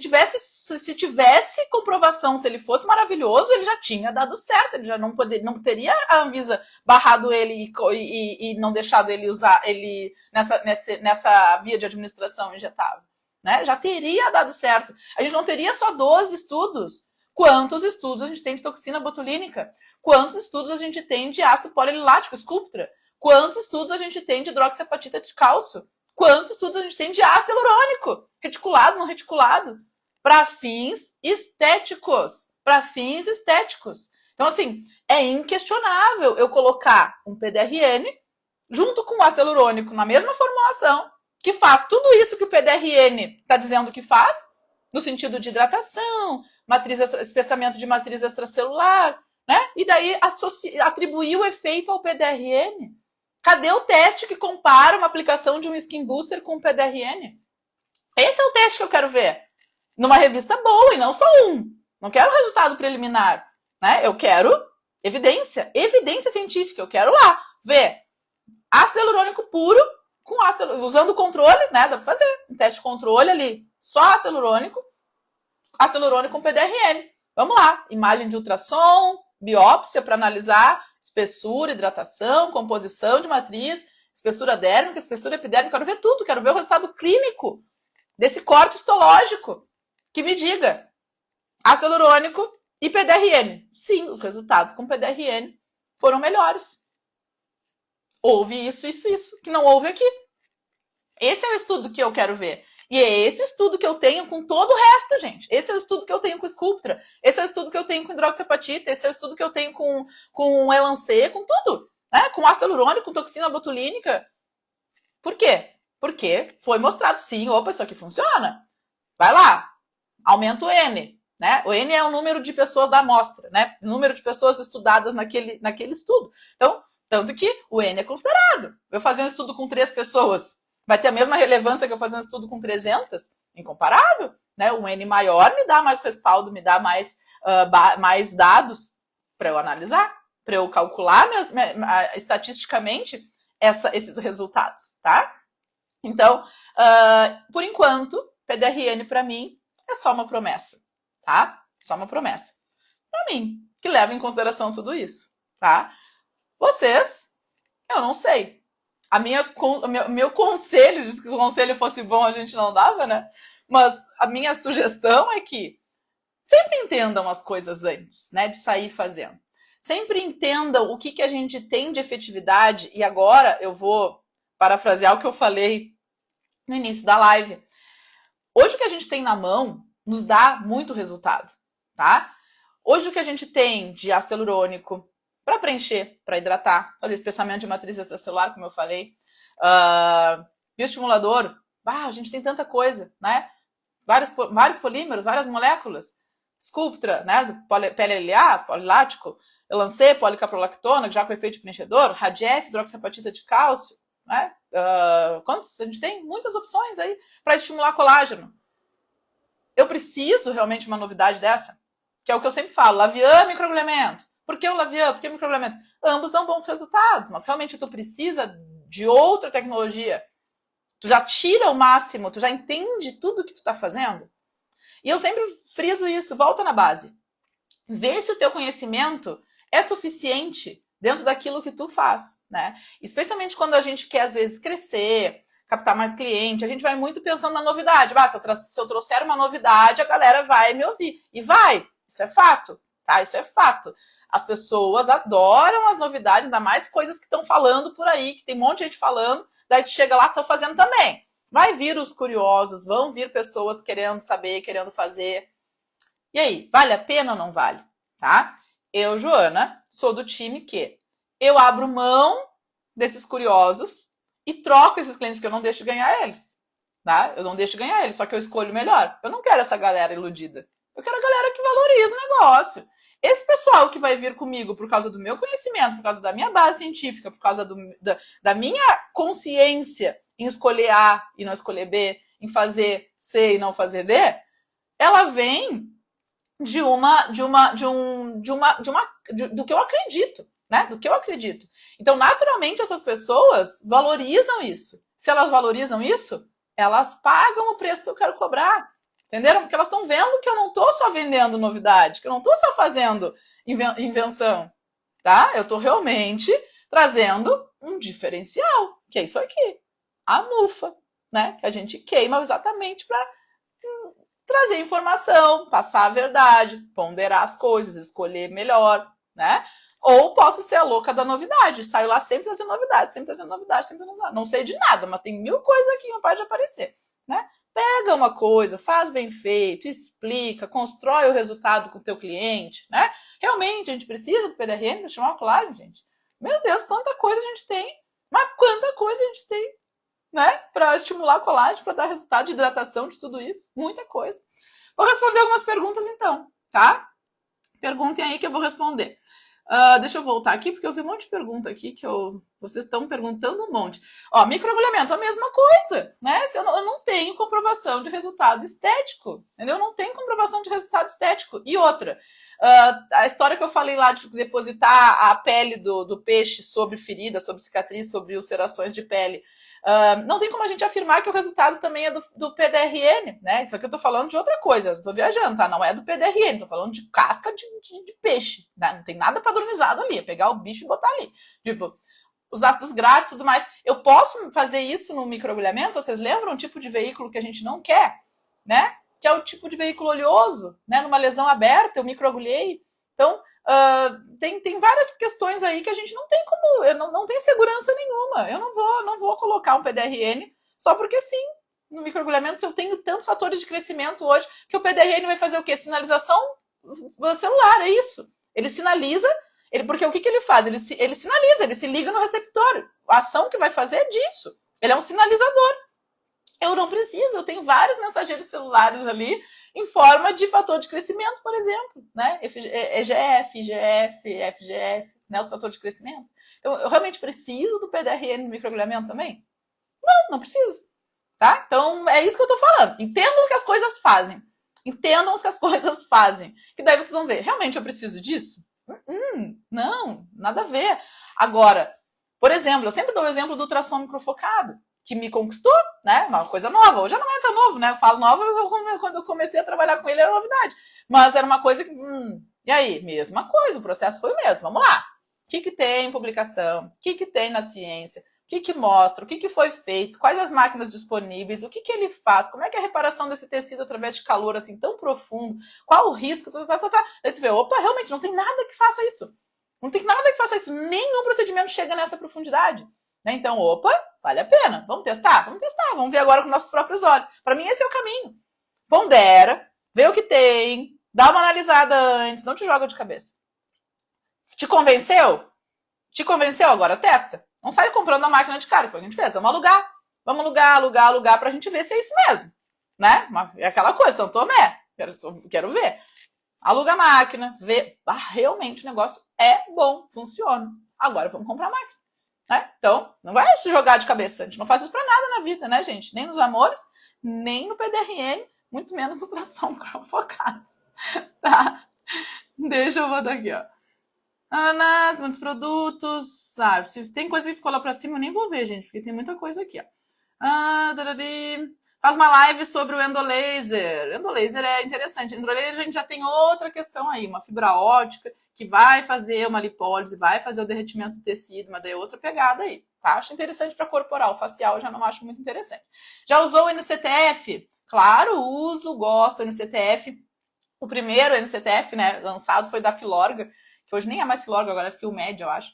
tivesse comprovação, se ele fosse maravilhoso, ele já tinha dado certo. Ele já não teria a Anvisa barrado ele e não deixado ele usar ele nessa via de administração injetável. Né? Já teria dado certo. A gente não teria só 12 estudos. Quantos estudos a gente tem de toxina botulínica? Quantos estudos a gente tem de ácido polilático, Sculptra? Quantos estudos a gente tem de hidroxiapatita de cálcio? Quantos estudos a gente tem de ácido hialurônico? Reticulado, não reticulado? Para fins estéticos. Para fins estéticos. Então, assim, é inquestionável eu colocar um PDRN junto com o ácido hialurônico na mesma formulação, que faz tudo isso que o PDRN está dizendo que faz, no sentido de hidratação, espessamento de matriz extracelular, né? E daí atribuir o efeito ao PDRN. Cadê o teste que compara uma aplicação de um Skin Booster com o PDRN? Esse é o teste que eu quero ver. Numa revista boa, e não só um. Não quero resultado preliminar. Né? Eu quero evidência científica. Eu quero lá ver ácido hialurônico puro com ácido, usando o controle, né? Dá pra fazer um teste de controle ali. Só ácido hialurônico com PDRN. Vamos lá. Imagem de ultrassom, biópsia para analisar espessura, hidratação, composição de matriz, espessura dérmica, espessura epidérmica. Quero ver tudo. Quero ver o resultado clínico desse corte histológico. Que me diga. Ácido hialurônico e PDRN. Sim, os resultados com PDRN foram melhores. Houve isso, que não houve aqui. Esse é o estudo que eu quero ver. E é esse estudo que eu tenho com todo o resto, gente. Esse é o estudo que eu tenho com Sculptra. Esse é o estudo que eu tenho com hidroxiapatita. Esse é o estudo que eu tenho com Elancê, com tudo. Né? Com ácido hialurônico, com toxina botulínica. Por quê? Porque foi mostrado, sim, opa, isso aqui funciona. Vai lá, aumenta o N. Né? O N é o número de pessoas da amostra, né? O número de pessoas estudadas naquele estudo. Então, tanto que o N é considerado. Eu fazer um estudo com 3 pessoas, vai ter a mesma relevância que eu fazer um estudo com 300? Incomparável. Né? Um N maior me dá mais respaldo, me dá mais dados para eu analisar, para eu calcular estatisticamente esses resultados. Tá? Então, por enquanto, PDRN para mim é só uma promessa. Tá? Só uma promessa. Para mim, que leva em consideração tudo isso. Tá? Vocês, eu não sei. Meu conselho, se o conselho fosse bom, a gente não dava, né? Mas a minha sugestão é que sempre entendam as coisas antes, né? De sair fazendo. Sempre entendam o que a gente tem de efetividade. E agora eu vou parafrasear o que eu falei no início da live. Hoje o que a gente tem na mão nos dá muito resultado, tá? Hoje o que a gente tem de ácido hialurônico para preencher, para hidratar, fazer espessamento de matriz extracelular, como eu falei, bioestimulador, a gente tem tanta coisa, né? Vários polímeros, várias moléculas, Sculptra, né? PLLA, polilático, Elancê, policaprolactona, já com efeito preenchedor, Radiesse, hidroxiapatita de cálcio, né? Quantos? A gente tem muitas opções aí para estimular colágeno. Eu preciso realmente de uma novidade dessa, que é o que eu sempre falo, Lavian, microagulhamento. Por que o Lavian? Por que o microagulhamento? Ambos dão bons resultados, mas realmente tu precisa de outra tecnologia. Tu já tira o máximo, tu já entende tudo que tu tá fazendo. E eu sempre friso isso, volta na base. Vê se o teu conhecimento é suficiente dentro daquilo que tu faz, né? Especialmente quando a gente quer, às vezes, crescer, captar mais cliente, a gente vai muito pensando na novidade. Se eu trouxer uma novidade, a galera vai me ouvir. E vai, isso é fato, tá? Isso é fato. As pessoas adoram as novidades, ainda mais coisas que estão falando por aí, que tem um monte de gente falando, daí tu chega lá, estão fazendo também. Vai vir os curiosos, vão vir pessoas querendo saber, querendo fazer. E aí, vale a pena ou não vale? Tá? Eu, Joana, sou do time que eu abro mão desses curiosos e troco esses clientes, porque eu não deixo de ganhar eles. Tá? Eu não deixo de ganhar eles, só que eu escolho melhor. Eu não quero essa galera iludida. Eu quero a galera que valoriza o negócio. Esse pessoal que vai vir comigo por causa do meu conhecimento, por causa da minha base científica, por causa da minha consciência em escolher A e não escolher B, em fazer C e não fazer D, ela vem do que eu acredito, né? Do que eu acredito. Então, naturalmente, essas pessoas valorizam isso. Se elas valorizam isso, elas pagam o preço que eu quero cobrar. Entenderam? Porque elas estão vendo que eu não estou só vendendo novidade, que eu não estou só fazendo invenção, tá? Eu estou realmente trazendo um diferencial, que é isso aqui, a mufa, né? Que a gente queima exatamente para trazer informação, passar a verdade, ponderar as coisas, escolher melhor, né? Ou posso ser a louca da novidade, saio lá sempre trazendo novidade, sempre trazendo novidade, sempre trazendo novidade. Não sei de nada, mas tem 1000 coisas aqui que não pode aparecer, né? Pega uma coisa, faz bem feito, explica, constrói o resultado com o teu cliente, né? Realmente, a gente precisa do PDRN para chamar uma colagem, gente. Meu Deus, quanta coisa a gente tem, mas quanta coisa a gente tem, né? Para estimular a colagem, para dar resultado de hidratação, de tudo isso. Muita coisa. Vou responder algumas perguntas então, tá? Perguntem aí que eu vou responder. Deixa eu voltar aqui, porque eu vi um monte de pergunta aqui que vocês estão perguntando um monte. Ó, microagulhamento, a mesma coisa, né? Eu não tenho comprovação de resultado estético, entendeu? Eu não tenho comprovação de resultado estético. E outra, a história que eu falei lá de depositar a pele do peixe sobre ferida, sobre cicatriz, sobre ulcerações de pele, não tem como a gente afirmar que o resultado também é do PDRN, né? Isso aqui eu tô falando de outra coisa, eu tô viajando, tá? Não é do PDRN, tô falando de casca de peixe, né? Não tem nada padronizado ali, é pegar o bicho e botar ali. Tipo, os ácidos graxos e tudo mais. Eu posso fazer isso no microagulhamento? Vocês lembram o tipo de veículo que a gente não quer, né? Que é o tipo de veículo oleoso, né? Numa lesão aberta, eu microagulhei. Então, tem várias questões aí que a gente não tem como, não tem segurança nenhuma. Eu não vou colocar um PDRN só porque sim. No microagulhamento, se eu tenho tantos fatores de crescimento hoje, que o PDRN vai fazer o quê? Sinalização celular, é isso. Ele sinaliza, porque o que ele faz? Ele sinaliza, ele se liga no receptor. A ação que vai fazer é disso. Ele é um sinalizador. Eu não preciso, eu tenho vários mensageiros celulares ali em forma de fator de crescimento, por exemplo, né? EGF, IGF, FGF, né? Os fatores de crescimento. Então, eu realmente preciso do PDRN no microagulhamento também? Não preciso, tá? Então, é isso que eu tô falando. Entendam o que as coisas fazem. Entendam o que as coisas fazem. Que daí vocês vão ver, realmente eu preciso disso? Não, nada a ver. Agora, por exemplo, eu sempre dou o exemplo do ultrassom microfocado, que me conquistou, né? Uma coisa nova. Hoje já não é tão novo, né? Eu falo nova, quando eu comecei a trabalhar com ele era novidade. Mas era uma coisa que... E aí? Mesma coisa, o processo foi o mesmo. Vamos lá. O que tem em publicação? O que tem na ciência? O que mostra? O que foi feito? Quais as máquinas disponíveis? O que ele faz? Como é que é a reparação desse tecido através de calor assim tão profundo? Qual o risco? Daí tu vê, opa, realmente não tem nada que faça isso. Não tem nada que faça isso. Nenhum procedimento chega nessa profundidade. Então, opa, vale a pena. Vamos testar? Vamos testar. Vamos ver agora com nossos próprios olhos. Para mim, esse é o caminho. Pondera, vê o que tem, dá uma analisada antes, não te joga de cabeça. Te convenceu? Te convenceu? Agora testa. Não sai comprando a máquina de cara, que foi o que a gente fez. Vamos alugar. Vamos alugar pra gente ver se é isso mesmo. Né? É aquela coisa, São Tomé. Quero ver. Aluga a máquina, vê. Realmente o negócio é bom, funciona. Agora vamos comprar a máquina. Né? Então, não vai se jogar de cabeça. A gente não faz isso pra nada na vida, né, gente? Nem nos amores, nem no PDRN, muito menos no ultrassom focado. Tá? Deixa eu botar aqui, ó. Ananas, muitos produtos. Se tem coisa que ficou lá pra cima, eu nem vou ver, gente, porque tem muita coisa aqui, ó. Faz uma live sobre o endolaser. Endolaser é interessante. Endolaser a gente já tem outra questão aí, uma fibra óptica que vai fazer uma lipólise, vai fazer o derretimento do tecido, mas daí é outra pegada aí, tá? Acho interessante para corporal, facial eu já não acho muito interessante. Já usou o NCTF? Claro, uso, gosto do NCTF. O primeiro NCTF, né, lançado foi da Filorga, que hoje nem é mais Filorga, agora é Filmed, eu acho.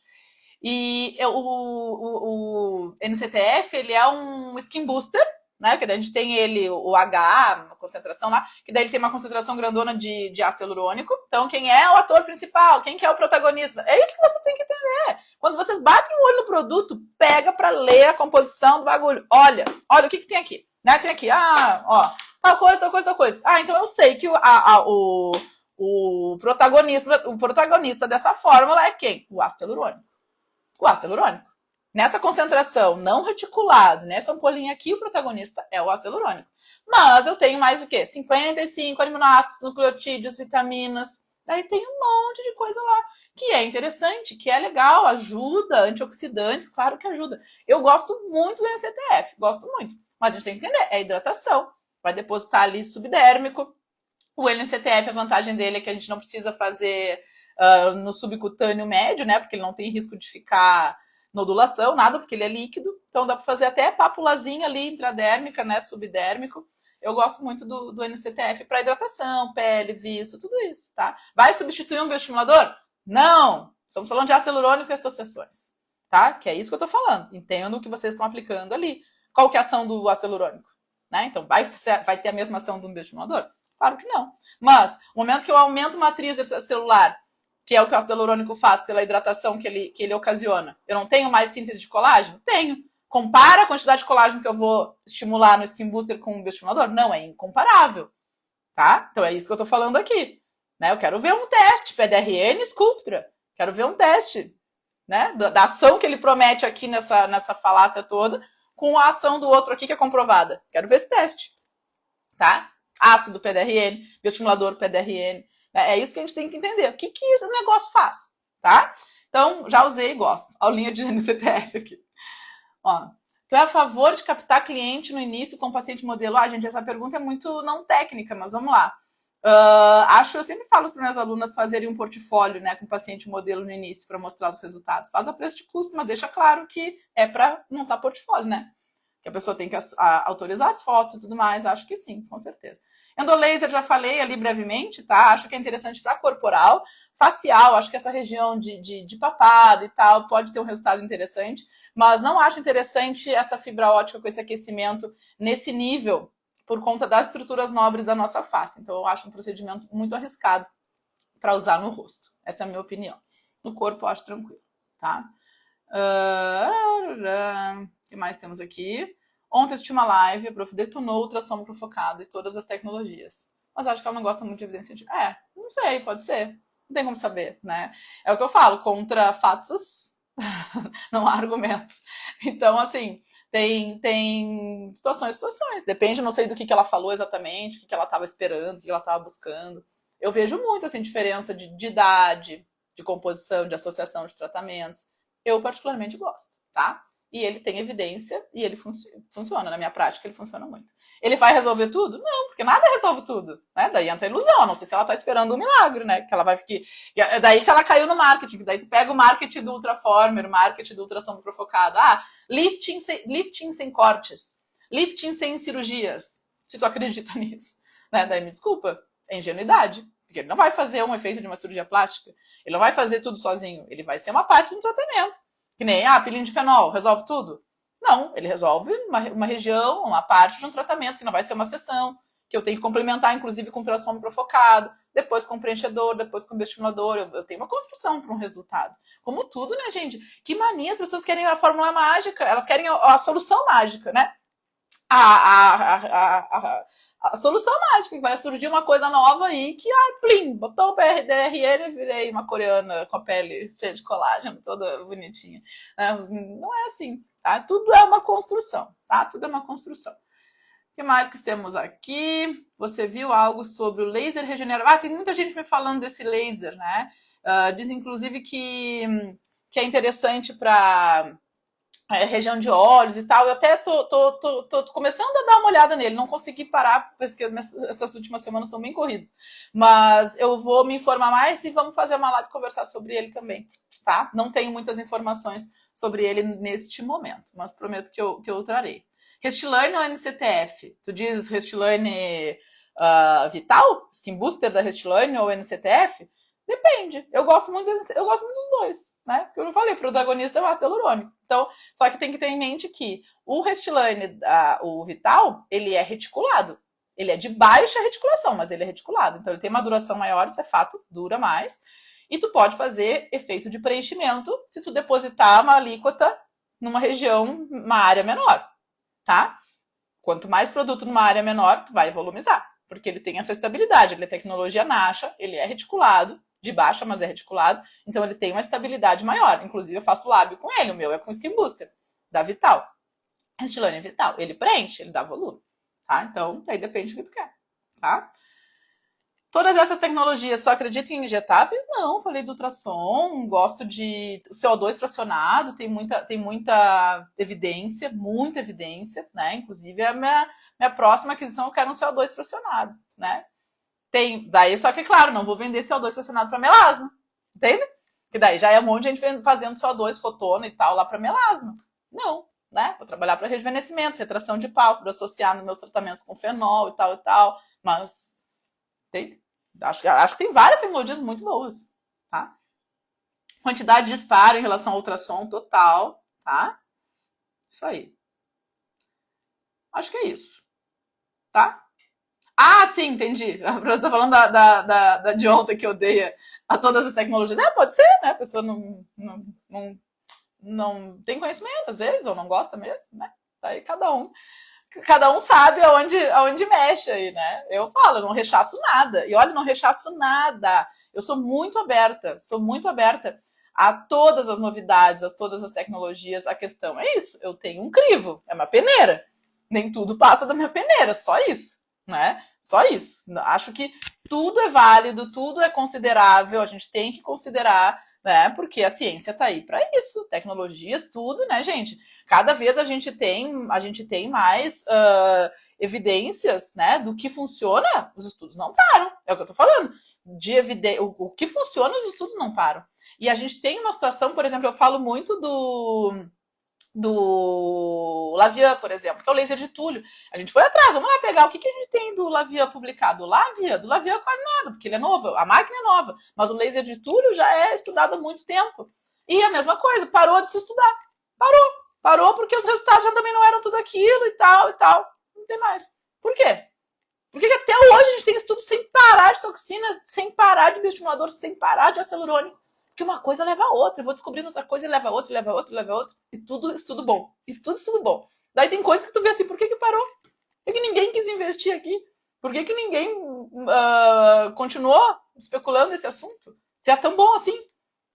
E o NCTF, ele é um skin booster, né? Que daí a gente tem ele, o HA, a concentração lá, que daí ele tem uma concentração grandona de ácido hialurônico. Então, quem é o ator principal? Quem que é o protagonista? É isso que você tem que entender. Quando vocês batem o olho no produto, pega para ler a composição do bagulho. Olha o que tem aqui. Né? Tem aqui, tal coisa. Então eu sei que o protagonista dessa fórmula é quem? O ácido hialurônico. O ácido hialurônico. Nessa concentração não reticulado, nessa ampolinha aqui, o protagonista é o ácido hialurônico. Mas eu tenho mais o quê? 55 aminoácidos, nucleotídeos, vitaminas. Daí tem um monte de coisa lá que é interessante, que é legal, ajuda, antioxidantes, claro que ajuda. Eu gosto muito do NCTF, gosto muito. Mas a gente tem que entender, é hidratação. Vai depositar ali subdérmico. O NCTF, a vantagem dele é que a gente não precisa fazer no subcutâneo médio, né? Porque ele não tem risco de ficar nodulação, nada, porque ele é líquido. Então dá para fazer até papulazinha ali intradérmica, né? Subdérmico. Eu gosto muito do NCTF para hidratação, pele, viço, tudo isso, tá? Vai substituir um bioestimulador? Não! Estamos falando de ácido hialurônico e associações, tá? Que é isso que eu tô falando. Entendo o que vocês estão aplicando ali. Qual que é a ação do ácido hialurônico? Né? Então, vai ter a mesma ação do bioestimulador? Claro que não. Mas, no momento que eu aumento matriz celular, que é o que o ácido hialurônico faz pela hidratação que ele ocasiona, eu não tenho mais síntese de colágeno? Tenho. Compara a quantidade de colágeno que eu vou estimular no Skin Booster com o bioestimulador? Não, é incomparável. Tá? Então, é isso que eu tô falando aqui. Né? Eu quero ver um teste, PDRN, Sculptra. Quero ver um teste, né? Da ação que ele promete aqui nessa falácia toda, com a ação do outro aqui que é comprovada. Quero ver esse teste. Tá? Ácido PDRN, bioestimulador PDRN. É isso que a gente tem que entender. O que esse negócio faz? Tá? Então, já usei e gosto. Aulinha de NCTF aqui. Ó, tu é a favor de captar cliente no início com paciente modelo? Gente, essa pergunta é muito não técnica, mas vamos lá. Eu sempre falo para minhas alunas fazerem um portfólio, né, com paciente modelo no início para mostrar os resultados. Faz a preço de custo, mas deixa claro que é para montar portfólio, né? Que a pessoa tem que autorizar as fotos e tudo mais. Acho que sim, com certeza. Endolaser, já falei ali brevemente, tá? Acho que é interessante para corporal. Facial, acho que essa região de papada e tal pode ter um resultado interessante, mas não acho interessante essa fibra ótica com esse aquecimento nesse nível, por conta das estruturas nobres da nossa face. Então, eu acho um procedimento muito arriscado para usar no rosto. Essa é a minha opinião. No corpo, eu acho tranquilo, tá? O que mais temos aqui? Ontem assisti uma live, a prof detonou o ultrassom microfocado e todas as tecnologias. Mas acho que ela não gosta muito de evidência científica. Não sei, pode ser. Não tem como saber, né? É o que eu falo, contra fatos não há argumentos. Então, assim, tem situações. Depende, não sei do que ela falou exatamente, o que ela estava esperando, o que ela estava buscando. Eu vejo muito, assim, diferença de idade, de composição, de associação de tratamentos. Eu, particularmente, gosto, tá? E ele tem evidência e ele funciona. Na minha prática, ele funciona muito. Ele vai resolver tudo? Não, porque nada resolve tudo. Né? Daí entra a ilusão. Não sei se ela está esperando um milagre, né? Que ela vai ficar... Daí se ela caiu no marketing, daí tu pega o marketing do Ultraformer, o marketing do ultrassom microfocado. Lifting sem cortes. Lifting sem cirurgias. Se tu acredita nisso. Né? Daí me desculpa, é ingenuidade. Porque ele não vai fazer um efeito de uma cirurgia plástica. Ele não vai fazer tudo sozinho. Ele vai ser uma parte do tratamento. Que nem, peeling de fenol, resolve tudo? Não, ele resolve uma região, uma parte de um tratamento, que não vai ser uma sessão, que eu tenho que complementar, inclusive, com ultrassom microfocado, depois com preenchedor, depois com bioestimulador. Eu tenho uma construção para um resultado. Como tudo, né, gente? Que mania, as pessoas querem a fórmula mágica, elas querem a solução mágica, né? A solução mágica, que vai surgir uma coisa nova aí que, plim, botou o PDRN e virei uma coreana com a pele cheia de colágeno, toda bonitinha. Não é assim, tá? Tudo é uma construção, tá? Tudo é uma construção. O que mais que temos aqui? Você viu algo sobre o laser regenerador? Tem muita gente me falando desse laser, né? Diz, inclusive, que é interessante para... região de olhos e tal. Eu até tô começando a dar uma olhada nele. Não consegui parar, porque essas últimas semanas são bem corridas. Mas eu vou me informar mais e vamos fazer uma live e conversar sobre ele também, tá? Não tenho muitas informações sobre ele neste momento, mas prometo que eu trarei. Restylane ou NCTF? Tu diz Restylane Vital? Skin Booster da Restylane ou NCTF? Depende. Eu gosto muito dos dois, né? Porque eu não falei, o protagonista é o ácido hialurônico. Então, só que tem que ter em mente que o Restylane, o Vital, ele é reticulado. Ele é de baixa reticulação, mas ele é reticulado. Então, ele tem uma duração maior, isso é fato, dura mais. E tu pode fazer efeito de preenchimento se tu depositar uma alíquota numa região, uma área menor, tá? Quanto mais produto numa área menor, tu vai volumizar. Porque ele tem essa estabilidade, ele é tecnologia Nasha, ele é reticulado, de baixa, mas é reticulado, então ele tem uma estabilidade maior. Inclusive, eu faço lábio com ele, o meu é com Skin Booster, da Vital. Restylane Vital, ele preenche, ele dá volume, tá? Então, aí depende do que tu quer, tá? Todas essas tecnologias, só acredito em injetáveis? Não, falei do ultrassom, gosto de CO2 fracionado, tem muita evidência, né? Inclusive, a minha próxima aquisição eu quero um CO2 fracionado, né? Daí, só que, claro, não vou vender CO2 fracionado para melasma, entende? Que daí já é um monte de gente fazendo CO2 fotona e tal lá para melasma. Não, né? Vou trabalhar para rejuvenescimento, retração de pálpebra, associar nos meus tratamentos com fenol e tal, mas entende? Acho que tem várias tecnologias muito boas, tá? Quantidade de disparo em relação ao ultrassom total, tá? Isso aí. Acho que é isso, tá? Ah, sim, entendi. Você tá falando da de ontem que odeia a todas as tecnologias. Pode ser, né? A pessoa não tem conhecimento, às vezes, ou não gosta mesmo, né? Aí cada um sabe aonde mexe aí, né? Eu falo, eu não rechaço nada. E olha, não rechaço nada. Eu sou muito aberta a todas as novidades, a todas as tecnologias. A questão é isso, eu tenho um crivo, é uma peneira. Nem tudo passa da minha peneira, só isso, né? Só isso. Acho que tudo é válido, tudo é considerável, a gente tem que considerar, né? Porque a ciência tá aí para isso, tecnologias, tudo, né, gente? Cada vez a gente tem mais evidências, né, do que funciona, os estudos não param. É o que eu tô falando. O que funciona, os estudos não param. E a gente tem uma situação, por exemplo, eu falo muito do Lavia, por exemplo, que é o laser de Túlio. A gente foi atrás, vamos lá pegar o que a gente tem do Lavia publicado. Do Lavia quase nada, porque ele é novo, a máquina é nova, mas o laser de Túlio já é estudado há muito tempo. E a mesma coisa, parou de se estudar. Parou porque os resultados já também não eram tudo aquilo e tal. Não tem mais. Por quê? Porque até hoje a gente tem estudo sem parar de toxina, sem parar de bioestimulador, sem parar de ácido hialurônico. Que uma coisa leva a outra. Eu vou descobrindo outra coisa e leva a outra. E tudo estudo bom. Estudo bom. Daí tem coisas que tu vê assim, por que parou? Por que ninguém quis investir aqui? Por que ninguém continuou especulando esse assunto? Se é tão bom assim.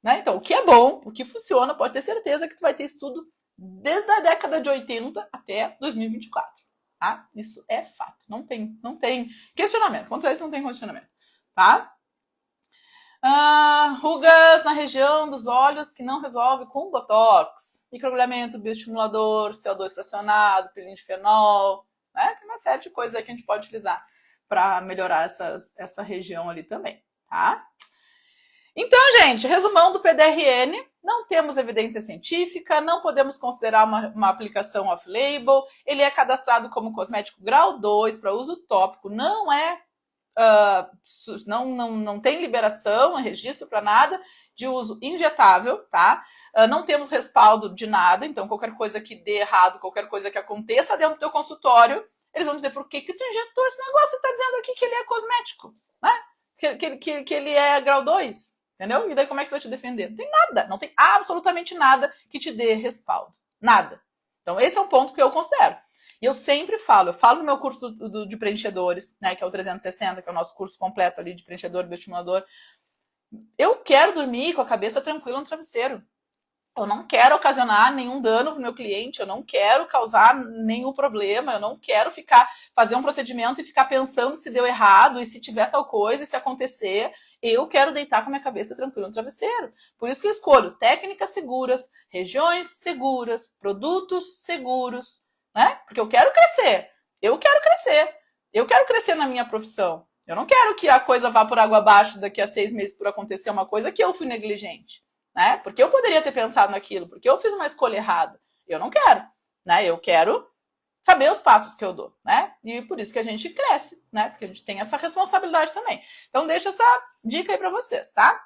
Né? Então, o que é bom, o que funciona, pode ter certeza que tu vai ter estudo desde a década de 80 até 2024. Tá? Isso é fato. Não tem questionamento. Contra isso não tem questionamento. Tá? Rugas na região dos olhos que não resolve com botox, microagulhamento, bioestimulador, CO2 fracionado, peeling de fenol, né? Tem uma série de coisas aí que a gente pode utilizar para melhorar essa região ali também, tá? Então, gente, resumão do PDRN, não temos evidência científica, não podemos considerar uma aplicação off-label, ele é cadastrado como cosmético grau 2 para uso tópico, não é não tem liberação, registro para nada de uso injetável, tá? Não temos respaldo de nada, então qualquer coisa que dê errado, qualquer coisa que aconteça dentro do teu consultório, eles vão dizer por que tu injetou esse negócio e tá dizendo aqui que ele é cosmético, né? Que ele é grau 2, entendeu? E daí como é que vai te defender? Não tem nada, não tem absolutamente nada que te dê respaldo, nada. Então esse é um ponto que eu considero. E eu sempre falo, no meu curso de preenchedores, né, que é o 360, que é o nosso curso completo ali de preenchedor, bioestimulador. Eu quero dormir com a cabeça tranquila no travesseiro. Eu não quero ocasionar nenhum dano pro meu cliente, eu não quero causar nenhum problema, eu não quero fazer um procedimento e ficar pensando se deu errado e se tiver tal coisa e se acontecer. Eu quero deitar com a minha cabeça tranquila no travesseiro. Por isso que eu escolho técnicas seguras, regiões seguras, produtos seguros, né? Porque eu quero crescer. Eu quero crescer na minha profissão. Eu não quero que a coisa vá por água abaixo daqui a 6 meses por acontecer uma coisa que eu fui negligente, né? Porque eu poderia ter pensado naquilo, porque eu fiz uma escolha errada. Eu não quero, né? Eu quero saber os passos que eu dou, né? E por isso que a gente cresce, né? Porque a gente tem essa responsabilidade também. Então, deixa essa dica aí para vocês, tá?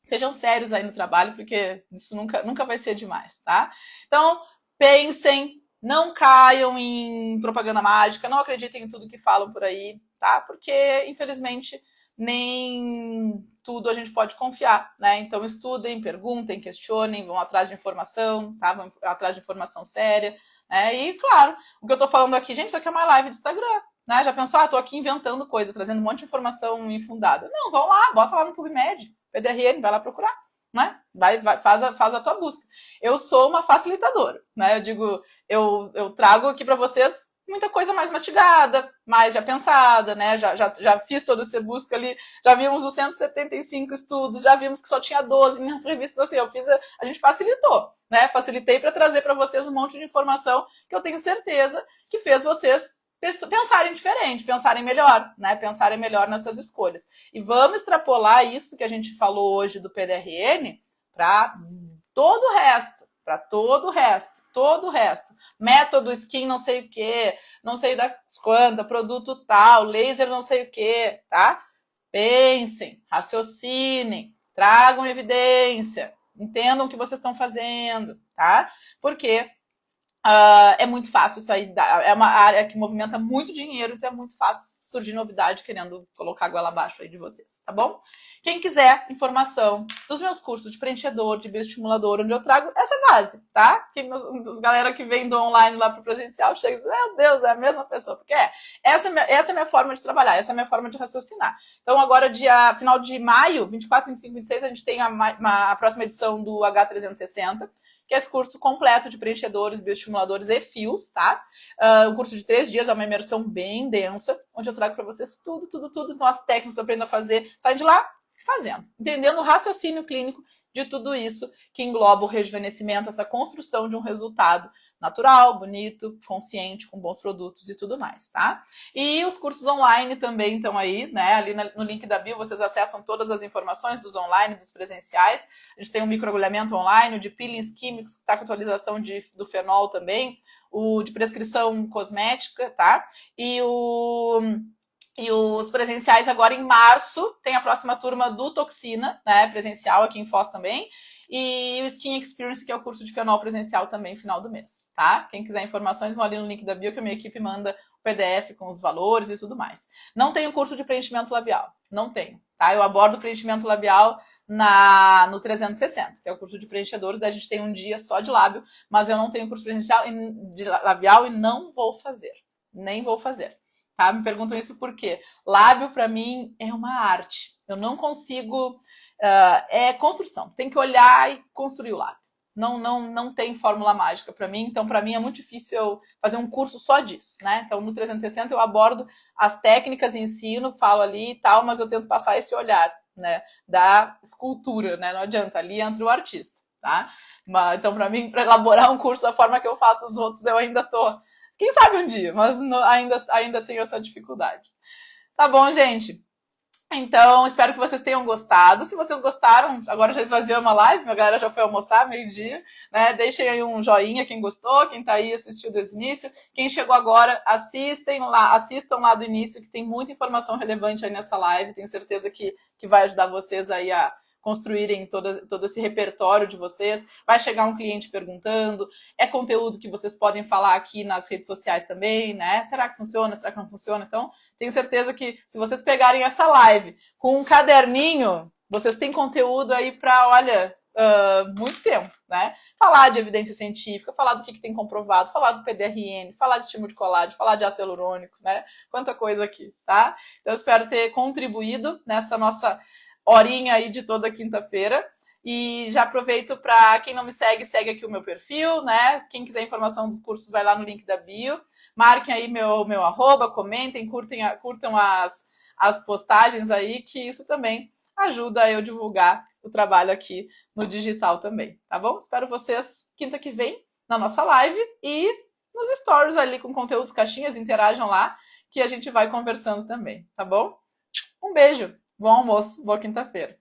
Sejam sérios aí no trabalho, porque isso nunca vai ser demais, tá? Então, pensem, não caiam em propaganda mágica, não acreditem em tudo que falam por aí, tá? Porque, infelizmente, nem tudo a gente pode confiar, né? Então, estudem, perguntem, questionem, vão atrás de informação, tá? Vão atrás de informação séria, né? E, claro, o que eu tô falando aqui, gente, isso aqui é uma live de Instagram, né? Já pensou, tô aqui inventando coisa, trazendo um monte de informação infundada. Não, vão lá, bota lá no PubMed, PDRN, vai lá procurar, né? Faz a tua busca. Eu sou uma facilitadora, né? Eu digo, eu trago aqui para vocês muita coisa mais mastigada, mais já pensada, né? Já fiz toda essa busca ali, já vimos os 175 estudos, já vimos que só tinha 12 nas revistas, assim, a gente facilitou, né? Facilitei para trazer para vocês um monte de informação que eu tenho certeza que fez vocês pensarem diferente, pensarem melhor, né? Pensarem melhor nessas escolhas. E vamos extrapolar isso que a gente falou hoje do PDRN para todo o resto, todo o resto. Método skin não sei o que, não sei das quantas, produto tal, laser não sei o que, tá? Pensem, raciocinem, tragam evidência, entendam o que vocês estão fazendo, tá? Porque é muito fácil sair, é uma área que movimenta muito dinheiro, então é muito fácil surgir novidade querendo colocar a goela abaixo aí de vocês, tá bom? Quem quiser informação dos meus cursos de preenchedor, de bioestimulador, onde eu trago essa base, tá? Galera que vem do online lá pro presencial chega e diz, meu Deus, é a mesma pessoa, porque essa é a minha forma de trabalhar, essa é a minha forma de raciocinar. Então agora, final de maio, 24, 25, 26, a gente tem a próxima edição do H360, que é esse curso completo de preenchedores, bioestimuladores e fios, tá? Um curso de 3 dias, é uma imersão bem densa, onde eu trago para vocês tudo. Então, as técnicas eu aprendo a fazer, saem de lá fazendo, entendendo o raciocínio clínico de tudo isso que engloba o rejuvenescimento, essa construção de um resultado natural, bonito, consciente, com bons produtos e tudo mais, tá? E os cursos online também estão aí, né? Ali no link da bio vocês acessam todas as informações dos online, dos presenciais. A gente tem um microagulhamento online, o de peelings químicos, que está com atualização do fenol também, o de prescrição cosmética, tá? E os presenciais agora em março, tem a próxima turma do Toxina, né, presencial aqui em Foz também, e o Skin Experience, que é o curso de fenol presencial também, final do mês, tá? Quem quiser informações, vão ali no link da bio, que a minha equipe manda o PDF com os valores e tudo mais. Não tenho curso de preenchimento labial, não tenho, tá? Eu abordo preenchimento labial no 360, que é o curso de preenchedores, daí a gente tem um dia só de lábio, mas eu não tenho curso de labial e não vou fazer, nem vou fazer. Tá? Me perguntam isso por quê? Lábio, para mim, é uma arte. Eu não consigo... é construção. Tem que olhar e construir o lábio. Não tem fórmula mágica para mim. Então, para mim, é muito difícil eu fazer um curso só disso. Né? Então, no 360, eu abordo as técnicas e ensino, falo ali e tal, mas eu tento passar esse olhar, né, da escultura. Né? Não adianta, ali entra o artista. Tá? Então, para mim, para elaborar um curso da forma que eu faço os outros, eu ainda tô... Quem sabe um dia, mas ainda tenho essa dificuldade. Tá bom, gente? Então, espero que vocês tenham gostado. Se vocês gostaram, agora já esvaziou a live, a galera já foi almoçar, meio-dia, né? Deixem aí um joinha quem gostou, quem tá aí assistiu desde o início. Quem chegou agora, assistam lá do início, que tem muita informação relevante aí nessa live. Tenho certeza que vai ajudar vocês aí a construírem todo esse repertório de vocês. Vai chegar um cliente perguntando, é conteúdo que vocês podem falar aqui nas redes sociais também, né? Será que funciona? Será que não funciona? Então, tenho certeza que se vocês pegarem essa live com um caderninho, vocês têm conteúdo aí para, olha, muito tempo, né? Falar de evidência científica, falar do que tem comprovado, falar do PDRN, falar de estímulo de colágeno, falar de ácido hialurônico, né? Quanta coisa aqui, tá? Então, eu espero ter contribuído nessa nossa horinha aí de toda quinta-feira. E já aproveito para quem não me segue, segue aqui o meu perfil, né? Quem quiser informação dos cursos, vai lá no link da bio. Marquem aí meu arroba, comentem, curtam as postagens aí, que isso também ajuda eu a divulgar o trabalho aqui no digital também, tá bom? Espero vocês quinta que vem na nossa live e nos stories ali com conteúdos, caixinhas, interajam lá, que a gente vai conversando também, tá bom? Um beijo! Bom almoço, boa quinta-feira.